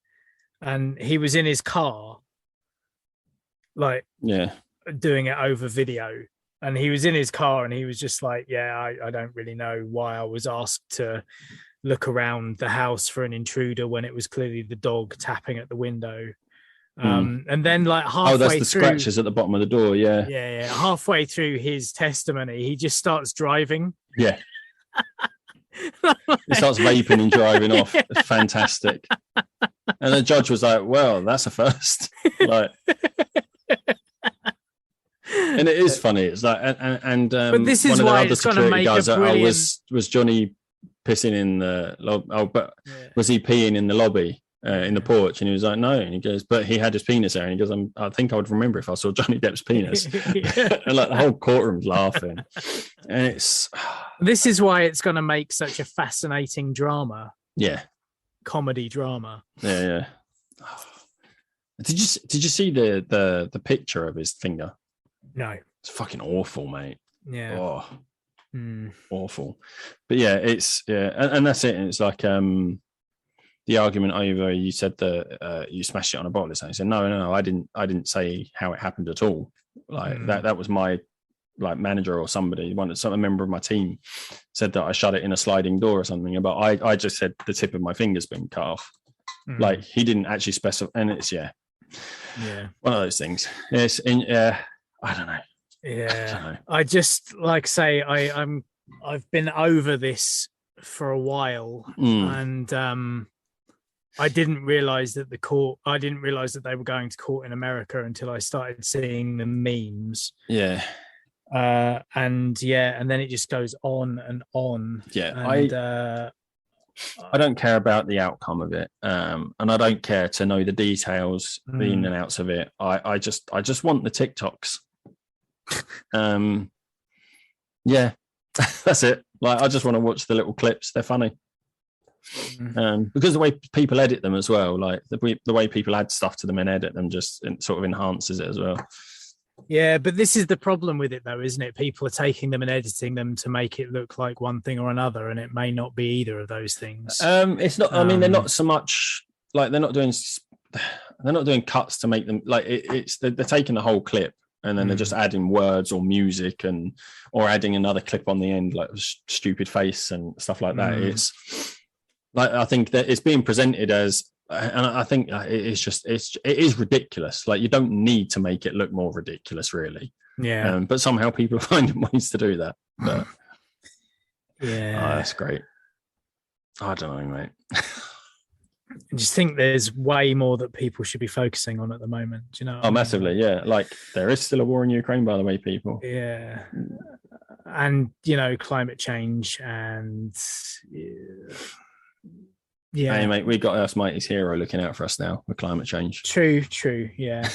and he was in his car, like doing it over video. And he was in his car and he was just like, I don't really know why I was asked to look around the house for an intruder when it was clearly the dog tapping at the window. And then like halfway that's the through, scratches at the bottom of the door. Yeah. Yeah. Halfway through his testimony, he just starts driving. Yeah. He starts vaping and driving off. It's fantastic. And the judge was like, well, that's a first. Like, and it is funny. It's like, but this is why it's going to make a brilliant... was Johnny pissing in the was he peeing in the lobby in the porch? And he was like, no. And he goes, but he had his penis there. And he goes, I think I would remember if I saw Johnny Depp's penis. And like the whole courtroom's laughing. And this is why it's going to make such a fascinating drama. Yeah, comedy drama. Yeah. Did you see the picture of his finger? No. It's fucking awful, mate. Yeah. Oh, awful. But yeah, and that's it. And it's like the argument over, you said that you smashed it on a bottle or something. He said, no, I didn't say how it happened at all. Like that was my like manager or somebody, some member of my team said that I shut it in a sliding door or something. But I just said the tip of my finger's been cut off. Like he didn't actually specify, and it's one of those things. It's in. I don't know. Yeah, I just like say I've been over this for a while, and I didn't realize that they were going to court in America until I started seeing the memes. Yeah. And then it just goes on and on. Yeah, and, I don't care about the outcome of it, and I don't care to know the details, the in and outs of it. I just want the TikToks. Yeah, that's it. Like, I just want to watch the little clips. They're funny. Because the way people edit them as well, like the way people add stuff to them and edit them, just sort of enhances it as well. Yeah, but this is the problem with it, though, isn't it? People are taking them and editing them to make it look like one thing or another, and it may not be either of those things. It's not. I mean, they're not so much like they're not doing cuts to make them like they're taking the whole clip and then they're just adding words or music or adding another clip on the end, like a stupid face and stuff like that. It's like, I think that it's being presented as. And I think it is ridiculous. Like, you don't need to make it look more ridiculous, really. Yeah. But somehow people are finding ways to do that. But yeah, that's great. I don't know, mate. I just think there's way more that people should be focusing on at the moment. Do you know? Oh, massively, yeah. Like, there is still a war in Ukraine, by the way, people. Yeah. And, climate change and... Yeah, hey mate, we got Earth's mightiest hero looking out for us now with climate change. True, yeah.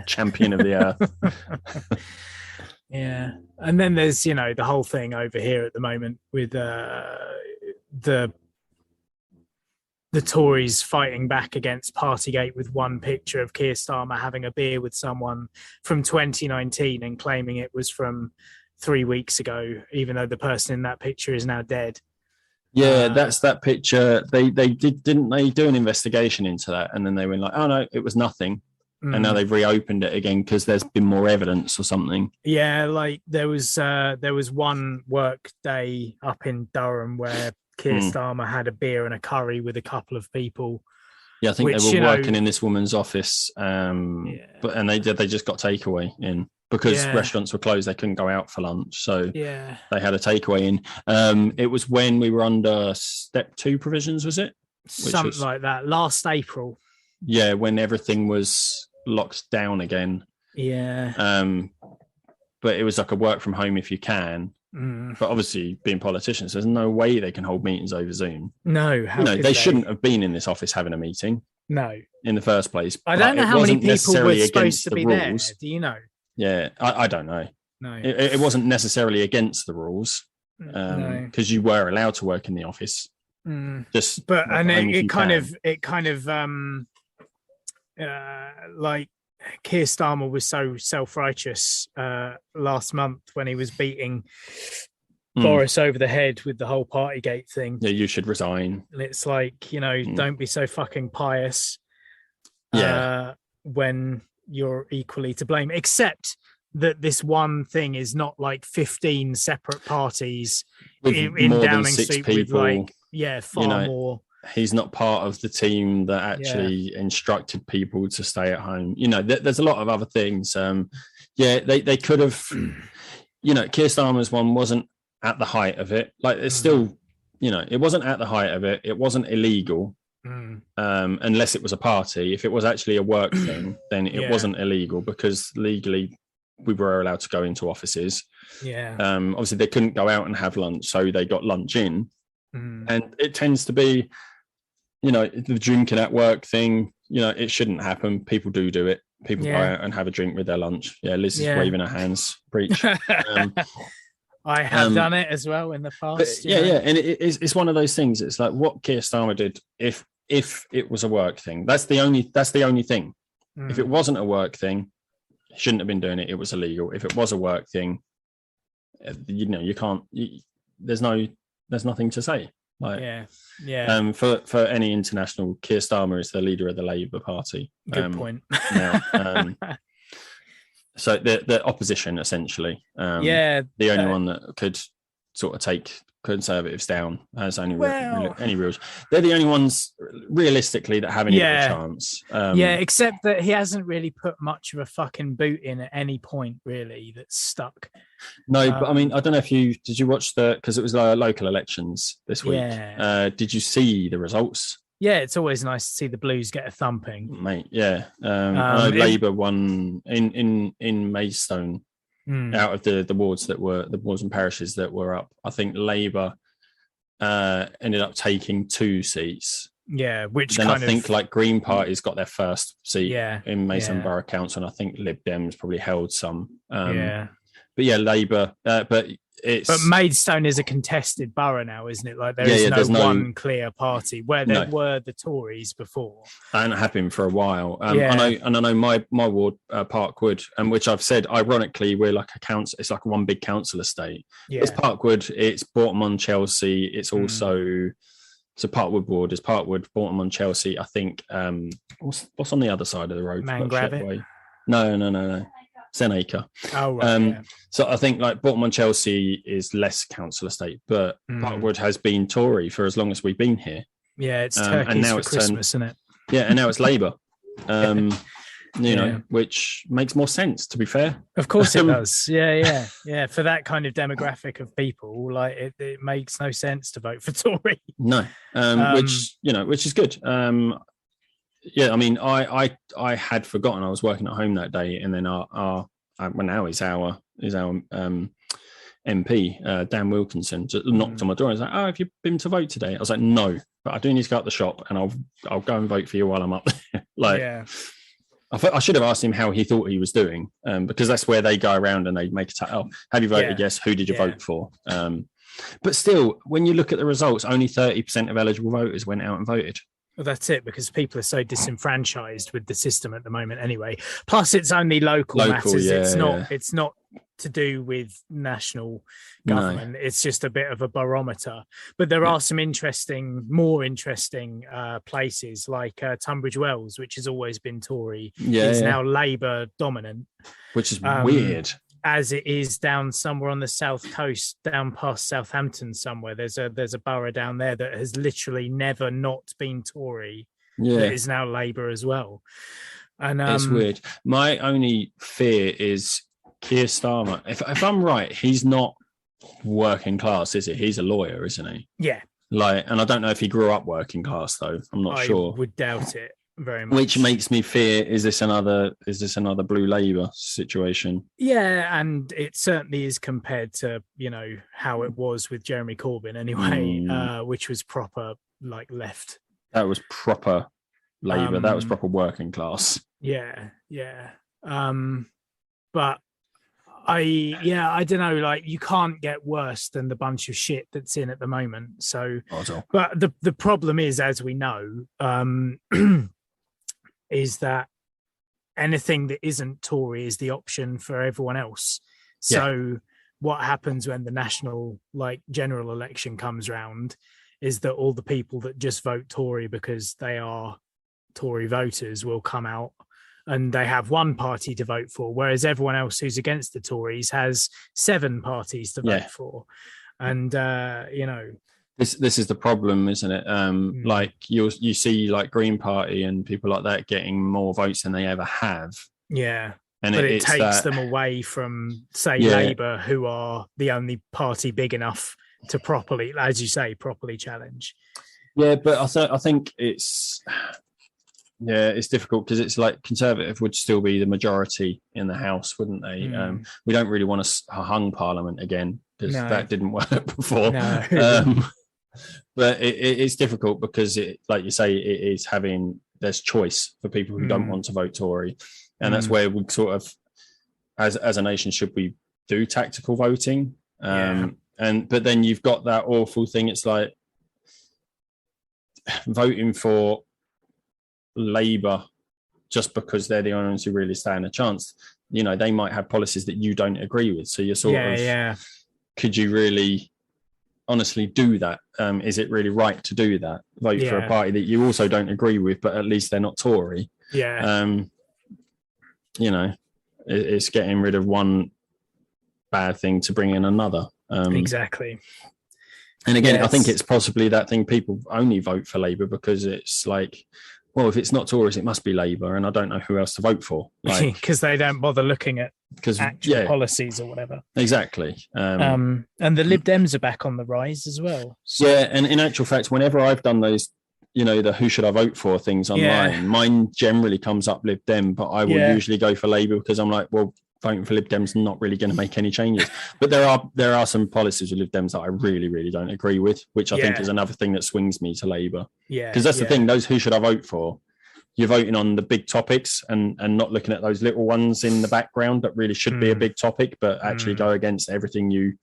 Champion of the earth. Yeah, and then there's the whole thing over here at the moment with the Tories fighting back against Partygate with one picture of Keir Starmer having a beer with someone from 2019 and claiming it was from 3 weeks ago, even though the person in that picture is now dead. Yeah, that's that picture. Didn't they do an investigation into that, and then they were like, "Oh no, it was nothing," and now they've reopened it again because there's been more evidence or something. Yeah, like there was one work day up in Durham where Keir Starmer had a beer and a curry with a couple of people. Yeah, I think they were working in this woman's office, but they just got takeaway in. Because restaurants were closed, they couldn't go out for lunch. So they had a takeaway in. It was when we were under step 2 provisions, was it? Something like that. Last April. Yeah, when everything was locked down again. Yeah. But it was like a work from home if you can. But obviously, being politicians, there's no way they can hold meetings over Zoom. No. They shouldn't have been in this office having a meeting. No. In the first place. I don't know how many people were supposed to be there. Do you know? Yeah, I don't know. No, it wasn't necessarily against the rules because you were allowed to work in the office. Like Keir Starmer was so self-righteous last month when he was beating Boris over the head with the whole Partygate thing. Yeah, you should resign. And it's like, don't be so fucking pious. When you're equally to blame, except that this one thing is not like 15 separate parties in Downing Street people, with far more. He's not part of the team that actually instructed people to stay at home. There's a lot of other things. They could have, Keir Starmer's one wasn't at the height of it. Like, it's still, it wasn't at the height of it. It wasn't illegal. Unless it was a party. If it was actually a work thing, then it wasn't illegal because legally we were allowed to go into offices. Obviously they couldn't go out and have lunch, so they got lunch in. And it tends to be, the drinking at work thing, it shouldn't happen. People do it. People go out and have a drink with their lunch. Liz is waving her hands. Preach. I have done it as well in the past. And it's one of those things. It's like what Keir Starmer did. If it was a work thing, that's the only thing. If it wasn't a work thing, he shouldn't have been doing it. It was illegal. If it was a work thing, you can't. There's nothing to say. Like, for any international, Keir Starmer is the leader of the Labour Party. Good point. Now, so the opposition essentially. The only one that could sort of take Conservatives down as any Well, real. They're the only ones realistically that have any of a chance. Except that he hasn't really put much of a fucking boot in at any point, really, that's stuck. No, but I mean, I don't know if did you watch because it was local elections this week. Yeah. Did you see the results? Yeah, it's always nice to see the Blues get a thumping, mate. Yeah, I know Labour won in Maidstone. Out of the wards and parishes that were up, I think Labour ended up taking 2 seats. Yeah, which then I think like Green Party's got their first seat in Maidstone Borough Council, and I think Lib Dems probably held some. But yeah, Labour, but Maidstone is a contested borough now, isn't it? Like there's no one clear party where there were the Tories before, and have been for a while. I know my ward, Parkwood, which I've said ironically we're like a council. It's like one big council estate. Yeah. It's Parkwood. It's Bournemouth-on-Chelsea. It's also so Parkwood ward is Parkwood, Bournemouth-on-Chelsea. I think what's on the other side of the road? Mangravitt? No. Senacre. Oh, right. So I think like Bournemouth-on-Chelsea is less council estate, but Parkwood has been Tory for as long as we've been here. Yeah, it's turkeys and now for Christmas, isn't it? Yeah, and now it's Labour. You know, which makes more sense, to be fair. Of course it does. Yeah. For that kind of demographic of people, like it makes no sense to vote for Tory. No, which is good. Yeah, I mean, I had forgotten I was working at home that day, and then our MP Dan Wilkinson just knocked on my door and was like, "Oh, have you been to vote today?" I was like, "No, but I do need to go out the shop, and I'll go and vote for you while I'm up there." I should have asked him how he thought he was doing, because that's where they go around and they make it. Oh, have you voted? Yes. Who did you vote for? But still, when you look at the results, only 30% of eligible voters went out and voted. Well, that's it, because people are so disenfranchised with the system at the moment anyway. Plus, it's only local matters. Yeah, it's not to do with national government. No. It's just a bit of a barometer. But there are some more interesting places like Tunbridge Wells, which has always been Tory. It's now Labour dominant. Which is weird. As it is down somewhere on the south coast, down past Southampton somewhere. There's a borough down there that has literally never not been Tory. Yeah. That is now Labour as well. And it's weird. My only fear is Keir Starmer. If I'm right, he's not working class, is he? He's a lawyer, isn't he? Yeah. And I don't know if he grew up working class though. I'm not sure. I would doubt it. Very much. Which makes me fear, is this another Blue Labour situation? Yeah, and it certainly is compared to, how it was with Jeremy Corbyn anyway, which was proper like left. That was proper Labour. That was proper working class. Yeah. But I don't know, like you can't get worse than the bunch of shit that's in at the moment. So, but the problem is, as we know, is that anything that isn't Tory is the option for everyone else. So what happens when the national general election comes round is that all the people that just vote Tory because they are Tory voters will come out and they have one party to vote for, whereas everyone else who's against the Tories has 7 parties to vote for. And, This is the problem, isn't it? Like you see like Green Party and people like that getting more votes than they ever have. Yeah. And it takes them away from, say, Labour, who are the only party big enough to properly, as you say, properly challenge. Yeah, but I think it's difficult because it's like Conservative would still be the majority in the House, wouldn't they? We don't really want a hung Parliament again because that didn't work before. No. But it's difficult because like you say, there's choice for people who don't want to vote Tory. And that's where we sort of, as a nation, should we do tactical voting? But then you've got that awful thing. It's like voting for Labour just because they're the only ones who really stand a chance. They might have policies that you don't agree with. So you're sort of, could you really honestly do that? Is it really right to do that? Vote for a party that you also don't agree with, but at least they're not Tory. It's getting rid of one bad thing to bring in another. Exactly. And again, Yeah, I think it's possibly that thing. People only vote for Labour because it's like, well, if it's not Tories, it must be Labour, and I don't know who else to vote for. Like, because they don't bother looking at actual policies or whatever. Exactly. And the Lib Dems are back on the rise as well. So. Yeah, and in actual fact, whenever I've done those, the who should I vote for things online, mine generally comes up Lib Dem, but I will usually go for Labour because I'm like, well, voting for Lib Dems not really going to make any changes. But there are some policies with Lib Dems that I really, really don't agree with, which I think is another thing that swings me to Labour. Yeah, because that's the thing. Those who should I vote for, you're voting on the big topics and not looking at those little ones in the background that really should be a big topic, but actually go against everything you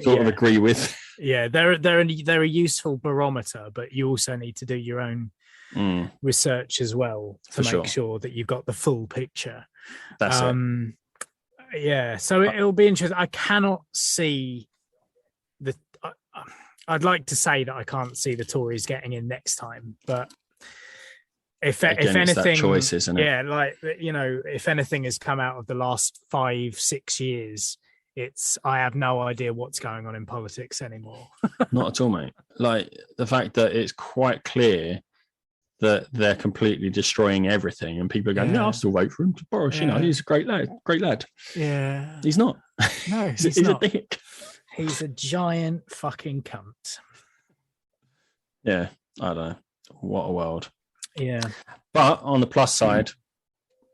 sort of agree with. Yeah, they're a useful barometer, but you also need to do your own research as well to make sure that you've got the full picture. That's it. Yeah, so it'll be interesting. I cannot see I'd like to say that I can't see the Tories getting in next time, but if anything, that choice, isn't it? Yeah, like, if anything has come out of the last 5-6 years, it's I have no idea what's going on in politics anymore. Not at all, mate. Like the fact that it's quite clear that they're completely destroying everything, and people are going, "No, I'll still vote for him." Boris, he's a great lad. Yeah, he's not. No, he's not. A dick. He's a giant fucking cunt. Yeah, I don't know. What a world. Yeah. But on the plus side,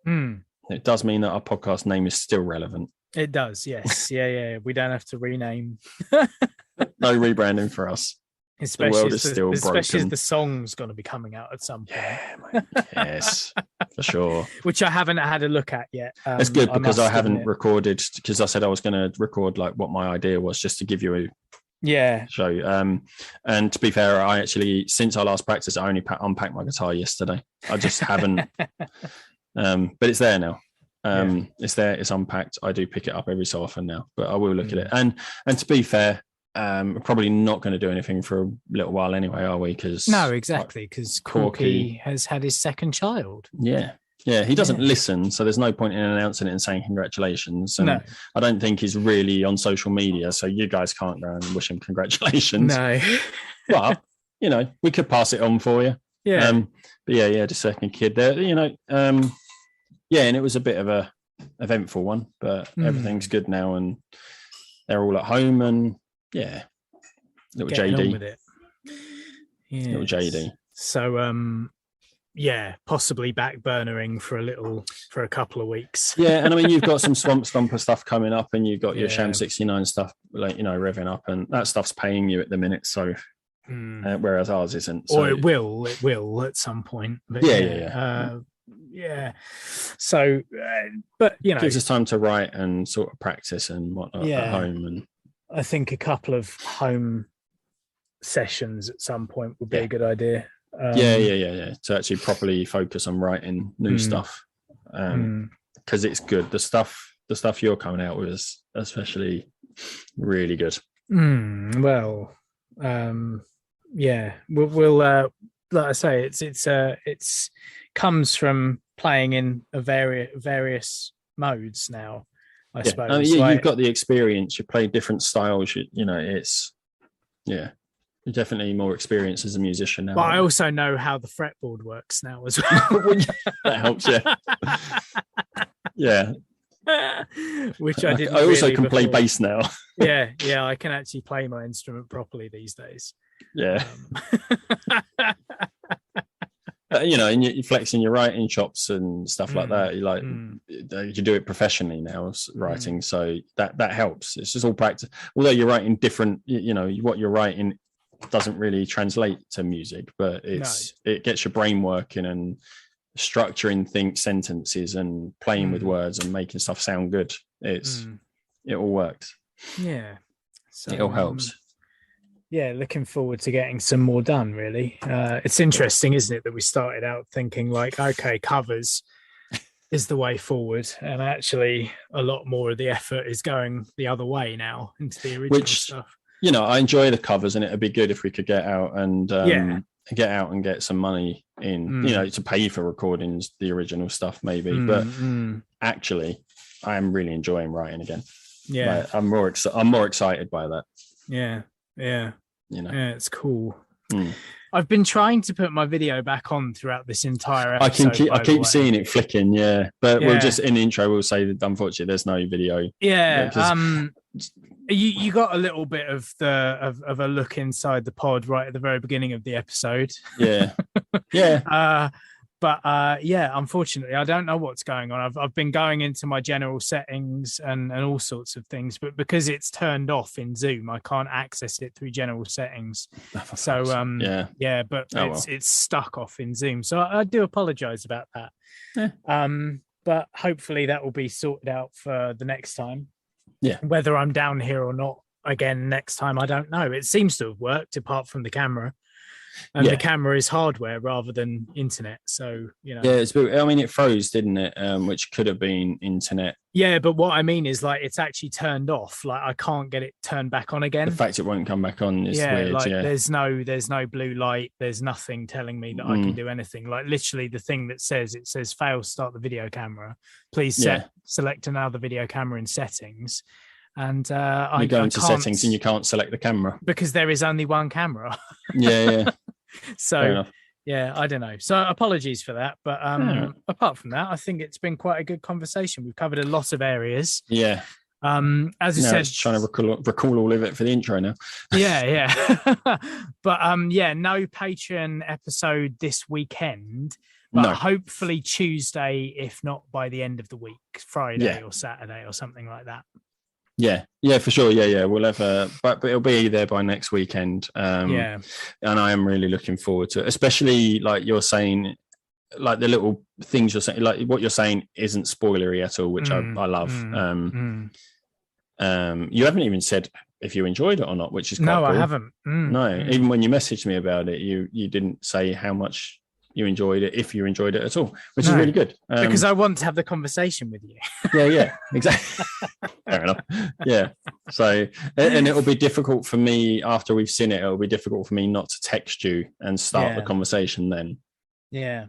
it does mean that our podcast name is still relevant. It does, yes. Yeah. We don't have to rename. No rebranding for us. Especially as the song's going to be coming out at some point. Yeah, mate. Yes, for sure. Which I haven't had a look at yet. It's good because I haven't recorded, because I said I was going to record like what my idea was, just to give you a show. And to be fair, I actually, since I last practiced, I only unpacked my guitar yesterday. I just haven't. But it's there now. It's there. It's unpacked. I do pick it up every so often now, but I will look at it. And to be fair, we're probably not going to do anything for a little while anyway, are we? Because Corky has had his second child. Yeah, he doesn't listen, so there's no point in announcing it and saying congratulations. And I don't think he's really on social media, so you guys can't go and wish him congratulations. No. But, we could pass it on for you. Yeah. But the second kid there, and it was a bit of a eventful one, but everything's good now and they're all at home and little Getting JD. on with it. Yes. Little JD. So, possibly backburnering for a couple of weeks. Yeah, and I mean, you've got some Swamp Stomper stuff coming up, and you've got your Sham 69 stuff, revving up, and that stuff's paying you at the minute. So, whereas ours isn't. So. Or it will at some point. But So, but gives us time to write and sort of practice and whatnot at home. And I think a couple of home sessions at some point would be a good idea. To actually properly focus on writing new stuff, because it's good. The stuff you're coming out with is especially really good. We'll like I say, it's comes from playing in a various modes now, I suppose. You've got the experience. You play different styles. You're definitely more experienced as a musician now. But I also know how the fretboard works now as well. That helps, yeah. Which I didn't. I also really can before. play bass now. Yeah, I can actually play my instrument properly these days. Yeah. And you're flexing your writing chops and stuff like that. You do it professionally now, writing. So that helps. It's just all practice. Although you're writing different, what you're writing doesn't really translate to music, but it gets your brain working and structuring sentences and playing with words and making stuff sound good. It all works. Yeah. So, it all helps. Looking forward to getting some more done, really. It's interesting, isn't it, that we started out thinking like, okay, covers is the way forward, and actually a lot more of the effort is going the other way now into the original stuff. I enjoy the covers, and it'd be good if we could get out and get some money in, to pay for recordings, the original stuff maybe. But actually, I am really enjoying writing again. Yeah, I'm more excited by that. Yeah. you know. Yeah, it's cool. I've been trying to put my video back on throughout this entire episode. I keep way. seeing it flicking, but we'll just in the intro we'll say that unfortunately there's no video. Yeah. You got a little bit of a look inside the pod right at the very beginning of the episode. Yeah. Yeah. But unfortunately, I don't know what's going on. I've been going into my general settings and all sorts of things, but because it's turned off in Zoom, I can't access it through general settings. So but it's stuck off in Zoom. So I do apologize about that. Yeah. But hopefully that will be sorted out for the next time. Yeah. Whether I'm down here or not again next time, I don't know. It seems to have worked apart from the camera. And the camera is hardware rather than internet, so it froze, didn't it? Which could have been internet. Yeah, but what I mean is, like, it's actually turned off. Like, I can't get it turned back on again. The fact it won't come back on is weird. Like, there's no blue light. There's nothing telling me that I can do anything. Like, literally, the thing that says fail start the video camera. Please select another video camera in settings. And you go into settings and you can't select the camera because there is only one camera. So I don't know. So apologies for that, but apart from that, I think it's been quite a good conversation. We've covered a lot of areas. Yeah. As you said, trying to recall all of it for the intro now. But no Patreon episode this weekend. But hopefully Tuesday, if not by the end of the week, Friday or Saturday or something like that. Yeah, for sure. Yeah. We'll have but it'll be there by next weekend. And I am really looking forward to it, especially like you're saying, like the little things you're saying, like what you're saying isn't spoilery at all, which I love. You haven't even said if you enjoyed it or not, which is quite cool. I haven't. Even when you messaged me about it, you didn't say how much you enjoyed it, if you enjoyed it at all, which is really good. Because I want to have the conversation with you. Exactly. Fair enough. Yeah. So, and it'll be difficult for me after we've seen it. It'll be difficult for me not to text you and start the conversation then. Yeah.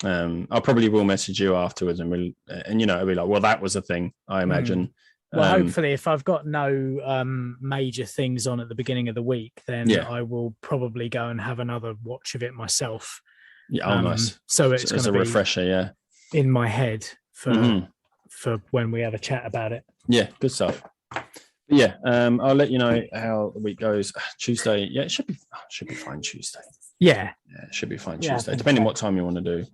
I probably will message you afterwards, and it'll be like, well, that was a thing, I imagine. Well, hopefully, if I've got no major things on at the beginning of the week, then I will probably go and have another watch of it myself. Yeah, nice. So it's going to be a refresher, in my head for when we have a chat about it. Yeah, good stuff. Yeah, I'll let you know how the week goes. Tuesday, it should be fine. Tuesday. Yeah, it should be fine. Tuesday, depending on what time you want to do.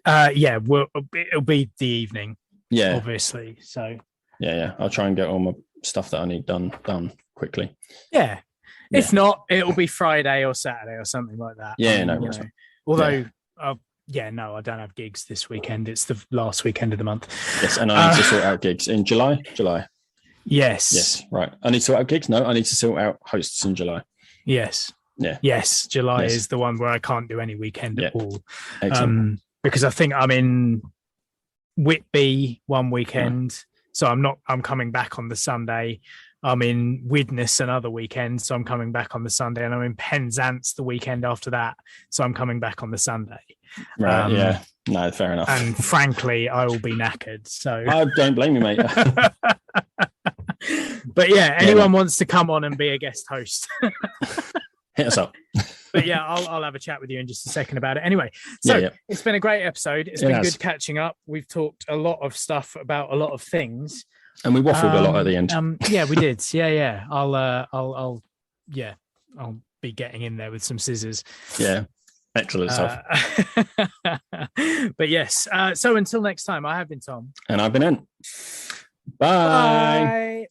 It'll be the evening. Yeah, obviously. So. Yeah. I'll try and get all my stuff that I need done quickly. Yeah. If not, it'll be Friday or Saturday or something like that. Yeah, no. Although, I don't have gigs this weekend. It's the last weekend of the month. Yes, and I need to sort out gigs in July. Yes, right. I need to sort out gigs. No, I need to sort out hosts in July. Yes. Yeah. Yes, July is the one where I can't do any weekend at all. Excellent. Because I think I'm in Whitby one weekend, so I'm coming back on the Sunday. I'm in Widnes another weekend, so I'm coming back on the Sunday, and I'm in Penzance the weekend after that, so I'm coming back on the Sunday. Right, no, fair enough. And frankly, I will be knackered. So I don't blame you, mate. But anyone wants to come on and be a guest host, hit us up. But I'll have a chat with you in just a second about it. Anyway, so it's been a great episode. It's been good catching up. We've talked a lot of stuff about a lot of things. And we waffled a lot at the end. We did. Yeah. I'll be getting in there with some scissors. Yeah. Excellent stuff. But yes. So until next time, I have been Tom. And I've been Ant. Bye.